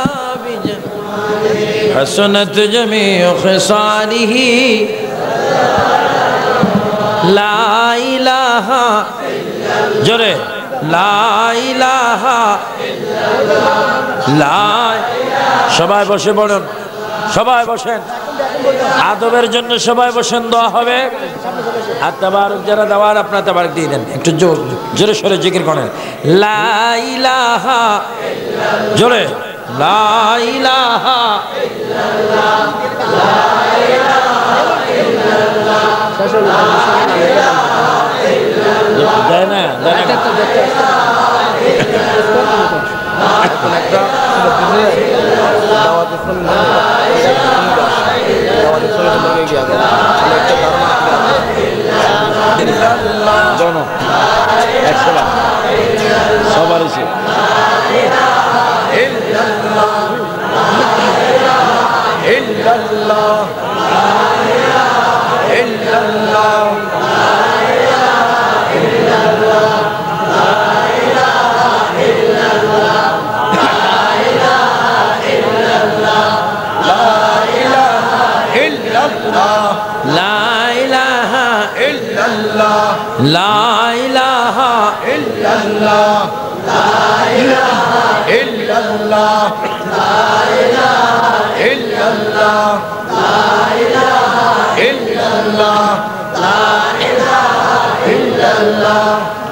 [SPEAKER 1] सुन्नत जमी खसालिही ला इलाहा जोरे ला इलाहा ला সবাই বসে পড়ুন সবাই বসেন আদবের জন্য সবাই বসেন দোয়া হবে আর তাবারক যারা দেওয়ার আপনারা তাবারক দিয়ে দেন একটু জোরে সরে জিকির করেন লা ইলাহা জোরে লা ইলাহা ইল্লাল্লাহ লা ইলাহা ইল্লাল্লাহ দেয় না সবার এসে লা ইলাহা ইল্লাল্লাহ লা ইলাহা ইল্লাল্লাহ লা ইলাহা ইল্লাল্লাহ লা ইলাহা ইল্লাল্লাহ লা ইলাহা ইল্লাল্লাহ লা ইলাহা ইল্লাল্লাহ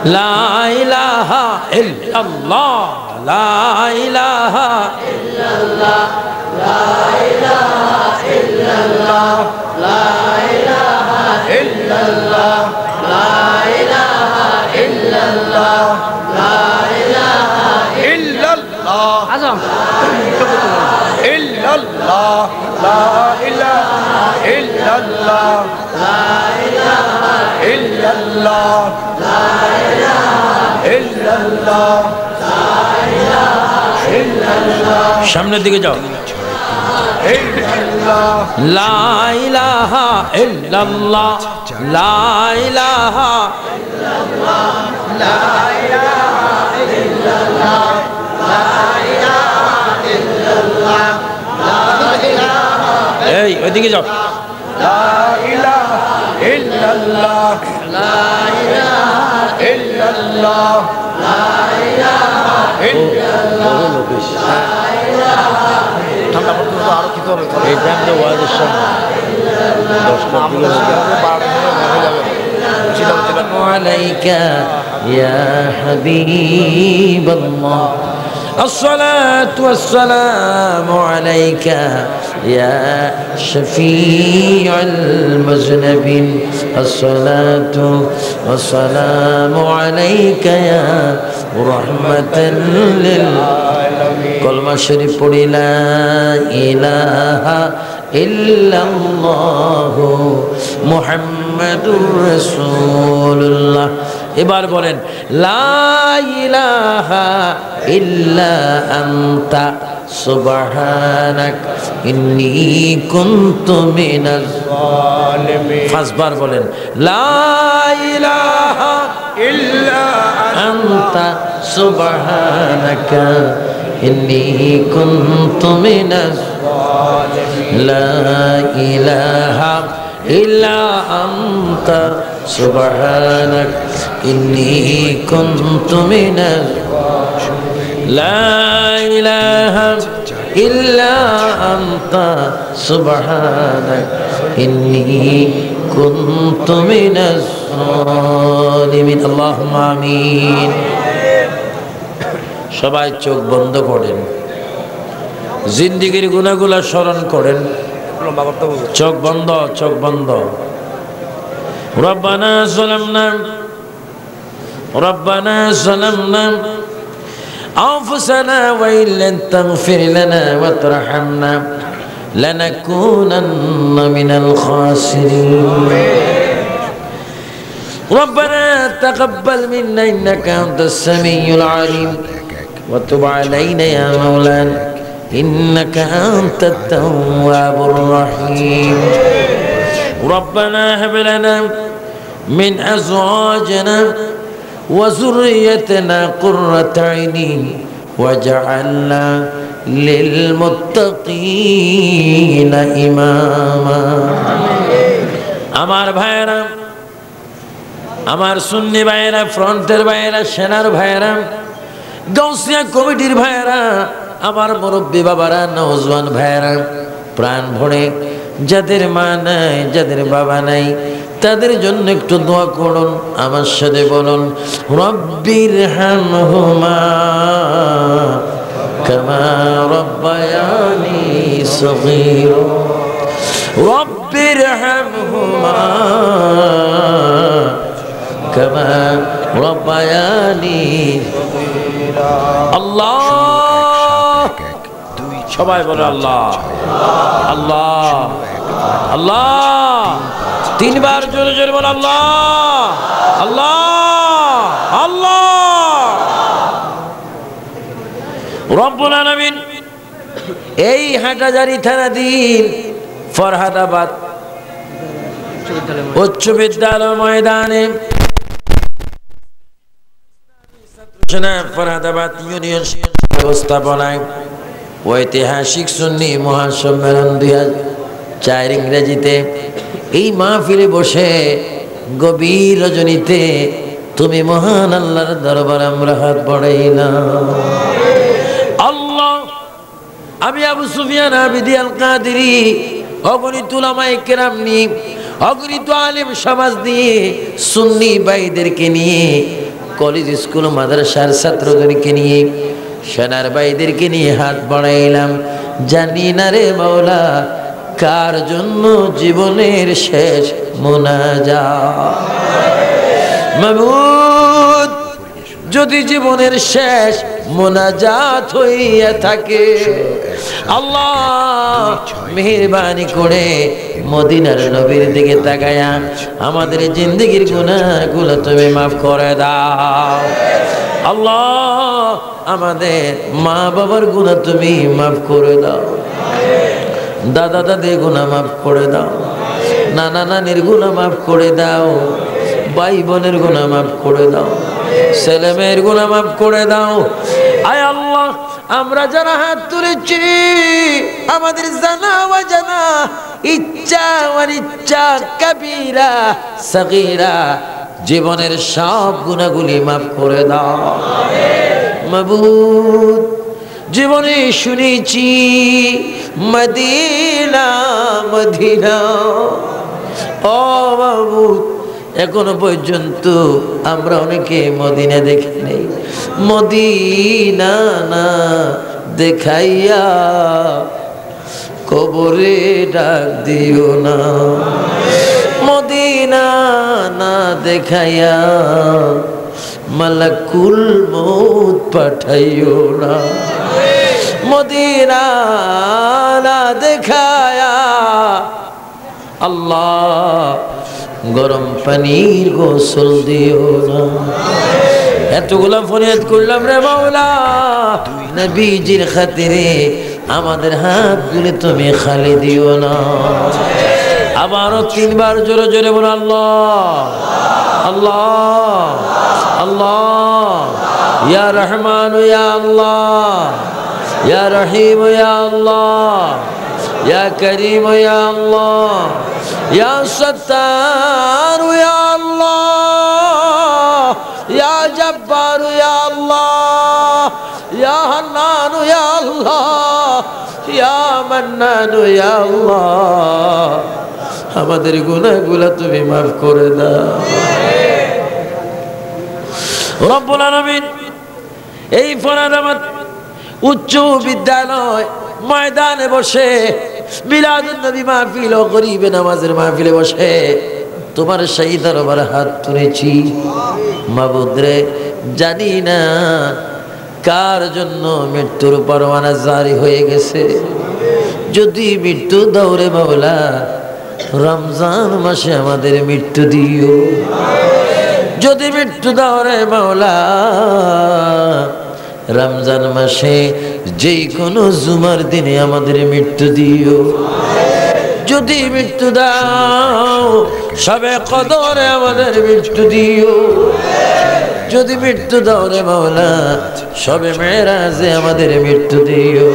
[SPEAKER 1] লা ইলাহা ইল্লাল্লাহ লা ইলাহা ইল্লাল্লাহ লা ইলাহা ইল্লাল্লাহ লা ইলাহা ইল্লাল্লাহ লা ইলাহা ইল্লাল্লাহ আজম ইল্লাল্লাহ লা ইলাহা ইল্লাল্লাহ লা ইলাহা ইল্লাল্লাহ লা ইলাহা ইল্লাল্লাহ লা ইলাহা ইল্লাল্লাহ সামনের দিকে যাও লা ইলাহা ইল্লাল্লাহ লা ইলাহা ইল্লাল্লাহ লা ইলাহা ইল্লাল্লাহ লা ইলাহা ইল্লাল্লাহ লা ইলাহা এই ওইদিকে যাও লা ইলাহা ইল্লাল্লাহ লা ইলাহা ইল্লাল্লাহ লা ইলাহা ইল্লাল্লাহ ঠান্ডা পর্যন্ত আরো কি হবে এই টাইমটা ওয়াজের সময় 10টার দিকে আলাইকা ইয়া হাবিবাল্লাহ الصلاة والسلام عليك يا شفيع المذنبين الصلاة والسلام عليك يا رحمة للعالمين كلمة شريف পড়ি লা ইলাহা ইল্লাল্লাহ মুহাম্মাদুর রাসূলুল্লাহ এবার বলেন লা ইলাহা ইল্লা আনতা সুবহানাক ইন্নী কুনতু মিনাজ জালিমিন পাঁচবার বলেন লা ইলাহা ইল্লা আনতা সুবহানাকা ইন্নী কুনতু মিনাজ জালিমিন লা ইলাহা ইল্লা আনতা সুবহানাক ইন্নী কুনতু মিনাজ লা ইলাহা ইল্লা আনতা সুবহানাক ইন্নী কুনতু মিনাজ জালিমিন আল্লাহুম্মা আমিন সবাই চোখ বন্ধ করেন জিন্দেগীর গুনাহগুলো স্মরণ করেন চোখ বন্ধ চোখ বন্ধ ربنا ظلمنا أنفسنا وإن لم تغفر لنا وترحمنا لنكونن من الخاسرين ربنا تقبل منا إنك أنت السميع العليم وتب علينا يا مولانا إنك أنت التواب الرحيم ربنا هب لنا من أزواجنا وذريتنا قرة عين واجعلنا للمتقين إماما আমার ভাইরা আমার সুন্নি ভাইরা ফ্রন্টের ভাইরা সেনার ভাইরা গাউসিয়া কমিটির ভাইরা আমার মুরব্বী বাবারা নওজওয়ান ভাইরা প্রাণ ভরে যাদের মা নাই যাদের বাবা নাই তাদের জন্য একটু দোয়া করুন আমার সাথে বলুন রব্বির হামহুমা كما ربياني صغيرا رب ارحمهما كما ربياني الله সবাই বলে আল্লাহ আল্লাহ আল্লাহ তিনবার জোরে জোরে বলে আল্লাহ আল্লাহ আল্লাহ রব্বুল আলামিন এই হাটহাজারী থানাধীন ফরহাদাবাদ উচ্চ বিদ্যালয় ময়দানে ফরহাদাবাদ ইউনিয়ন ব্যবস্থাপনায় ঐতিহাসিক সুন্নি মহাসম্মেলন 2004 ইংরেজিতে এই মাহফিলে বসে গভীর রজনীতে তুমি মহান আল্লাহর দরবারে আমরা হাত বাড়াইলাম। আল্লাহ আমি আবু সুফিয়ান আবিদি আল কাদেরী অগণিত উলামায়ে কেরাম নিয়ে অগণিত আলেম সমাজ নিয়ে সুন্নি ভাইদেরকে নিয়ে কলেজ স্কুল মাদ্রাসার ছাত্রদেরকে নিয়ে সেনার ভাইদেরকে নিয়ে হাত বাড়াইলাম। জানি না রে মাওলা কার জন্য জীবনের শেষ মুনাজাত। মাবুদ যদি জীবনের শেষ মুনাজাত হইয়া থাকে আল্লাহ মেহেরবানি করে মদিনার নবীর দিকে তাকায়া আমাদের জিন্দেগির গুনাহগুলো তুমি মাফ করে দাও। আল্লাহ আমাদের মা বাবার গুনাহ তুমি মাফ করে দাও, দাদা দাদির গুনাহ মাফ করে দাও, নানা নানির গুনাহ মাফ করে দাও, ভাই বোনের গুনাহ মাফ করে দাও, ছেলে মেয়ের গুনাহ মাফ করে দাও। আয় আল্লাহ আমরা যারা হাত তুলেছি আমাদের জানা অজানা ইচ্ছা অনিচ্ছা কবিরা সগীরা জীবনের সব গুনাহগুলি মাফ করে দাও। মাবুদ জীবনে শুনেছি মদিনা মদিনা, ও মাবুদ এখনো পর্যন্ত আমরা অনেকে মদিনা দেখি নেই। মদিনা না দেখাইয়া কবরে ডাক দিও না, মদিনা না দেখাইয়া মালাকুল মউত পাঠাইও না, মদিনা না দেখায়া আল্লাহ গরম পানির গোসল দিও না। এতগুলা ফরিয়াদ করলাম রে মাওলা, নবীজির খাতিরে আমাদের হাতগুলো তুমি খালি দিও না। আবারও তিনবার জোরে জোরে বল আল্লাহ আল্লাহ আল্লাহ। ইয়া রহমান ইয়া আল্লাহ, ইয়া রহিম ইয়া আল্লাহ, ইয়া করিম ইয়া আল্লাহ, ইয়া সত্তার ইয়া আল্লাহ, ইয়া জব্বার ইয়া আল্লাহ, ইয়া হান্নান ইয়া আল্লাহ, ইয়া মান্নান ইয়া আল্লাহ। আমাদের গুনাহগুলো তুমি মাফ করে দাও রব্বুল আলামিন। এই ফরহাদাবাদ উচ্চ বিদ্যালয় ময়দানে বসে মিলাদুন নবী মাহফিল ও গরিবে নামাজের মাহফিলে বসে তোমার সেই দরবারে হাত তুলেছি। মাবুদ রে জানি না কার জন্য মৃত্যুর পরওয়ানা জারি হয়ে গেছে, যদি মৃত্যু দৌড়ে মাওলা রমজান মাসে আমাদের মৃত্যু দিও, যদি মৃত্যু দৌড়ে মাওলা রমজান মাসে যে কোনো জুমার দিনে আমাদের মৃত্যু দিও, যদি মৃত্যু দাও সবে কদরে আমাদের মৃত্যু দিও, যদি মৃত্যু দাও রে মাওলা সবে মেরাজে আমাদের মৃত্যু দিও,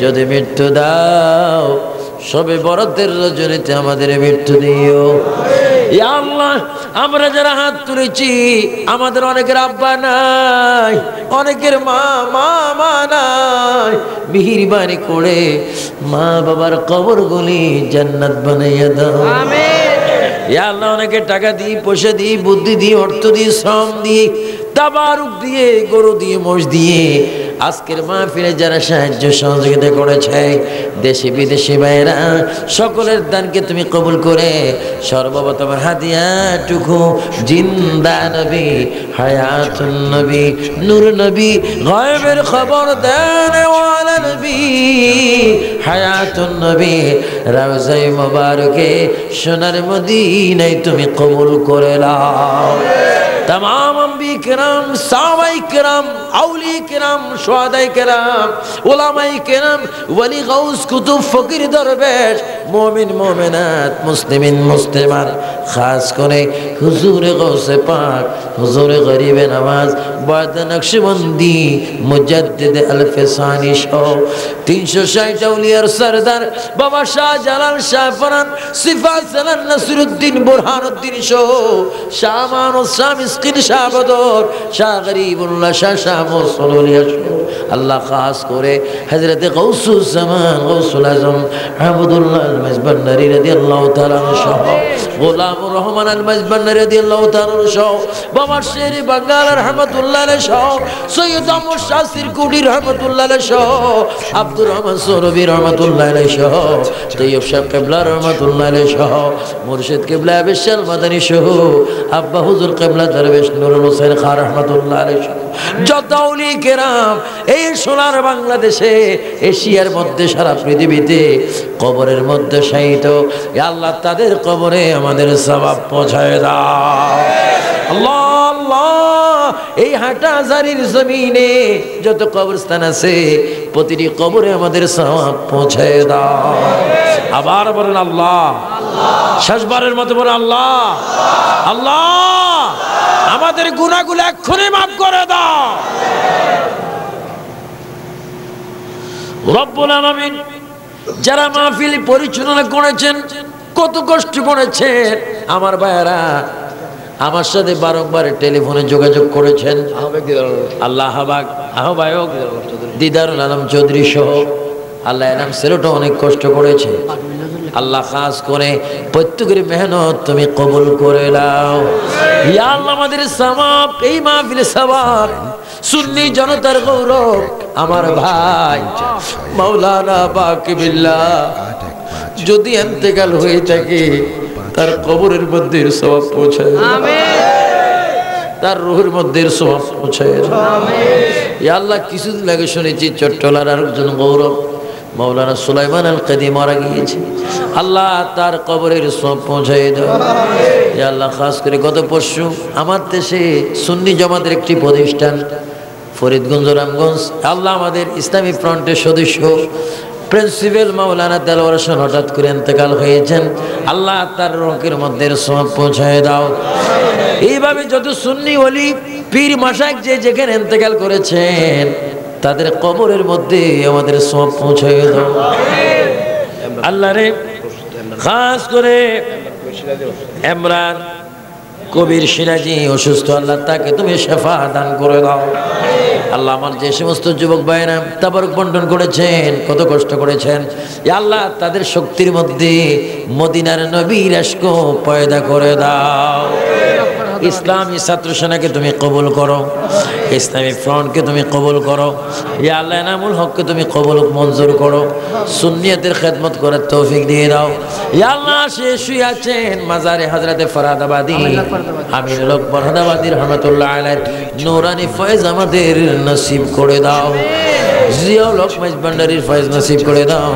[SPEAKER 1] যদি মৃত্যু দাও সবে বরাতের রজনীতে আমাদের মৃত্যু দিও। ইয়া আল্লাহ আমরা যারা হাত তুলেছি আমাদের অনেকের আব্বা নাই, অনেকের মা নাই, মেহেরবানি করে মা বাবার কবরগুলি জান্নাত বানাইয়া দাও আমিন। ইয়া আল্লাহ অনেকে টাকা দিয়ে পয়সা দিয়ে বুদ্ধি দিয়ে অর্থ দিয়ে শ্রম দিয়ে তাবারুক দিয়ে গরু দিয়ে মোষ দিয়ে আজকের মাহফিলে যারা সাহায্য সহযোগিতা করেছে, দেশি বিদেশি ভাইরা সকলের দানকে তুমি কবুল করে সর্বপ্রথম হাদিয়াটুকু জিন্দা নবী, হায়াতুন নবী, নূর নবী, গায়বের খবর দেনওয়ালা নবী, হায়াতুন নবী, রওজায়ে মুবারকে সোনার মদিনায় তুমি কবুল করে নাও। तमाम अंबिया किराम, साहबाए किराम, औलिया किराम, शुहदाए किराम, उलमाए किराम, वली गौस कुतुब फकीर दरवेश, मोमिन मोमिनात, मुस्लिमीन मुस्लिमात, खास करे हुजूर गौसे पाक, हुजूर गरीब नवाज, बाद नक्शबंदी, मुजद्दिद अल्फसानी शो, 360 औलियार सरदार बाबा शाह जलाल शाह फरहान, सिफात सलान नसरुद्दीन बुरहानुद्दीन शो, शामान और शाम किन शाह बदर, शाह गरीबुल्लाह, शाह मुसलिया शो, अल्लाह खास करे हजरत गौसुल ज़मान, गौसुल आज़म अब्दुल्लाह अल-मज़बन्नरी रदियल्लाहु ताला अन्हु शाह, गुलामुर रहमान अल-मज़बन्नरी रदियल्लाहु ताला अन्हु शाह, बाबा शेर बंगाल रहमतुल्लाह अलैहि शाह, सैयद अहमद शाह सिरकुटी रहमतुल्लाह अलैहि शाह, अब्दुर रहमान सुरबी रहमतुल्लाह अलैहि शाह, तैयब शाह क़िबला रहमतुल्लाह अलैहि शाह, मुर्शिद क़िबला बिशल मदनी शाह, अब्बा हुज़ुर क़िबला दरवेश নুরুল হোসেন খান রহমাতুল্লাহ আলাইহি, যত আউলিয়া কেরাম এই সোনার বাংলাদেশে, এশিয়ার মধ্যে, সারা পৃথিবীতে কবরের মধ্যে শায়িত, ইয়া আল্লাহ তাদের কবরে আমাদের সওয়াব পৌঁছায় দাও। আল্লাহ আল্লাহ, এই হাটহাজারীর জমিনে যত কবরস্থান আছে প্রতিটি কবরে আমাদের সওয়াব পৌঁছায় দাও। আবার বলেন আল্লাহ, শেষবারের মতো বলেন আল্লাহ আল্লাহ, আমাদের গুনাহগুলো এক্ষুনি মাফ করে দাও। রব্বুল আলামিন যারা মাহফিল পরিচালনা করেছেন, কত কষ্ট করেছেন আমার ভাইয়েরা, আমার সাথে বারংবার টেলিফোনে যোগাযোগ করেছেন। আল্লাহ আহ্বায়ক দিদারুল আলম চৌধুরী সহ আল্লাহ এনাম সেলোটা অনেক কষ্ট করেছে। আল্লাহ খাস করে প্রত্যেকের মেহনত তুমি কবুল করে নাও। ইয়া আল্লাহ আমাদের সওয়াব, এই মাহফিলে সওয়াব, সুন্নি জনতার গৌরব আমার ভাই মাওলানা বাকিবিল্লাহ যদি ইন্তেকাল হয়ে থাকে, তার কবরের মধ্যে সওয়াব পৌঁছায়, আমিন, তার রূহের মধ্যে সওয়াব পৌঁছায়, আমিন। ইয়া আল্লাহ কিছুদিন আগে শুনেছি চট্টলার আরেকজন গৌরব মাওলানা সুলাইমান আল কাদি মারা গিয়েছে, আল্লাহ তার কবরের সওয়াব পৌঁছায় দাও। ইয়া আল্লাহ খাস করে গত পরশু আমার দেশে সুন্নি জামাতের একটি প্রতিষ্ঠান ফরিদগঞ্জ রামগঞ্জ, আল্লাহ আমাদের ইসলামী ফ্রন্টের সদস্য প্রিন্সিপাল মাওলানা দেলওয়ার হোসেন হঠাৎ করে ইন্তেকাল হয়েছেন, আল্লাহ তার রোগের মধ্যে সওয়াব পৌঁছায় দাও। এইভাবে যত সুন্নি ওলি পীর মাশায়েখ যে যেখানে ইন্তেকাল করেছেন তাদের কবরের মধ্যে আমাদের সওয়াব পৌঁছায় দাও। আল্লাহ রে খাস করে ইমরান কবির সিরাজি অসুস্থ, আল্লাহ তাকে তুমি শেফা দান করে দাও। আল্লাহ আমার যে সমস্ত যুবক ভাইরা তাবারক বন্টন করেছেন, কত কষ্ট করেছেন, আল্লাহ তাদের শক্তির মধ্যে মদিনার নবীর আশক পয়দা করে দাও। ইসলামী ছাত্র সেনাকে তুমি কবুল করো, ইসলামী ফ্রন্টকে তুমি কবুল করো, ইয়া আল্লাহ এনামুল হককে তুমি কবুল মঞ্জুর করো, সুন্নিয়তের খেদমত করার তৌফিক দিয়ে দাও। ইয়া আল্লাহ সে শুয়ে আছেন মাজারে হযরতে ফরহাদাবাদী আমিনুল হক ফরহাদাবাদী রহমাতুল্লাহ আলাইহি, নূরানি ফয়েজ আমাদের নসিব করে দাও। জিয়াউল হক মাইজভান্ডারীর ফয়েজ নসিব করে দাও,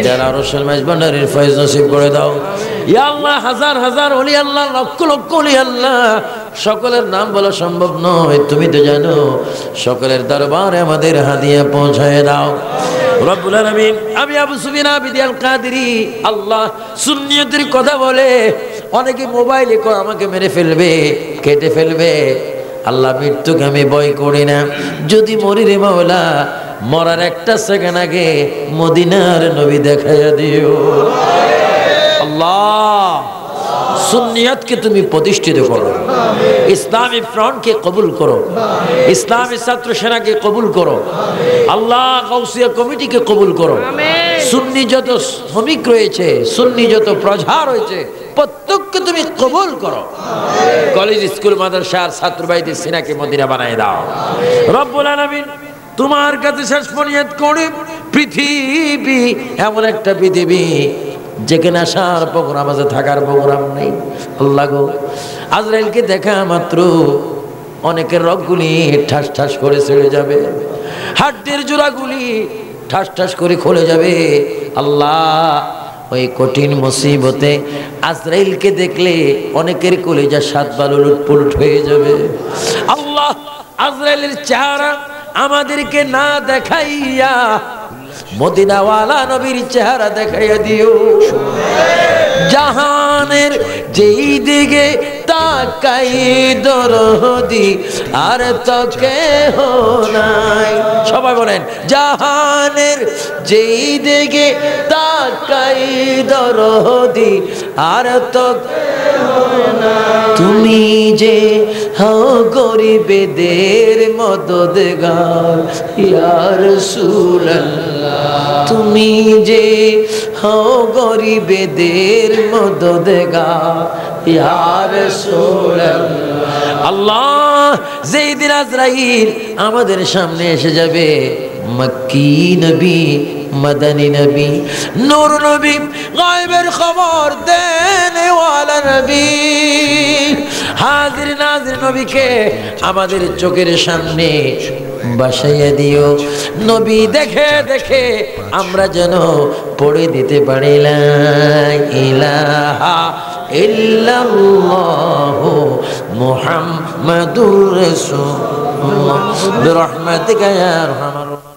[SPEAKER 1] জালাল হোসেন মাইজভান্ডারীর ফয়েজ নসিব করে দাও। ইয়া আল্লাহ হাজার হাজার ওলি আল্লাহ, লক্ষ লক্ষ ওলি আল্লাহ, সকলের নাম বলা সম্ভব নয়, তুমি তো জানো, সকলের দরবারে আমাদের হাদিয়া পৌঁছায় দাও। রব্বুল আলামিন আমি আবু সুফিয়ান আবিদি আল কাদেরী, আল্লাহ সুন্নিয়তের কথা বলে অনেকে মোবাইলে কয় আমাকে মেরে ফেলবে, কেটে ফেলবে, আল্লাহ মৃত্যুকে আমি ভয় করি না, যদি মরি রে মাওলা মরার একটা সেকেন্ড আগে মদিনার নবী দেখাইয়া দিও। আল্লাহ সুন্নিয়তকে তুমি প্রতিষ্ঠিত করো, ইসলামী ফ্রন্টকে কবুল করো, ইসলামী ছাত্র সেনাকে কবুল করো, আল্লাহ গাউসিয়া কমিটিকে কবুল করো, সুন্নি যত শ্রমিক রয়েছে, সুন্নি যত প্রজা রয়েছে প্রত্যেককে তুমি কবুল করো। কলেজ স্কুল মাদ্রাসার ছাত্র ভাইদের সিনাকে মদিনা বানায় দাও। রব্বুল আলামিন তোমার কাছে শেষ ফরিয়াদ করি, পৃথিবী এমন একটা পৃথিবী যেখানে আসার প্রোগ্রাম আছে, থাকার প্রোগ্রাম নেই। আল্লাহ গো, আজরাইলকে দেখা মাত্র অনেকের রগগুলি ঠাস ঠাস করে ছেড়ে যাবে, হাড্ডির জোড়াগুলি ঠাস ঠাস করে খুলে যাবে। আল্লাহ, ওই কঠিন মুসিবতে আজরাইলকে দেখলে অনেকের কলিজা সাত বালু উলটপুলট হয়ে যাবে। আল্লাহ, আজরাইলের চেহারা আমাদেরকে না দেখাইয়া মদিনাওয়ালা নবীর চেহারা দেখাইয়া দিও। জাহানের যেই দিকে তাকাই দরদি আর তো কেহ নাই। সবাই বলেন, জাহানের যেই দিকে তাকাই দরদি আর তো কেহ নাই। তুমি যে হও গরিবদের মদদগার ইয়া রাসূলুল্লাহ, তুমি যে হও গরিবদের মদদগার ইয়া রাসূলুল্লাহ। আল্লাহ, যেই দিন আজরাইল আমাদের সামনে এসে যাবে, মক্কি নবী, মদনী নবী, নূর নবী, গায়বের খবর দেনেওয়ালা নবী, হাজির নাজির নবীকে আমাদের চোখের সামনে বসাইয়া দিও। নবী দেখে দেখে আমরা যেন পড়ে দিতে পারি লা ইলাহা ইল্লাল্লাহু মুহাম্মাদুর রাসূলুল্লাহ বিরহমাতিকা ইয়া আরহামার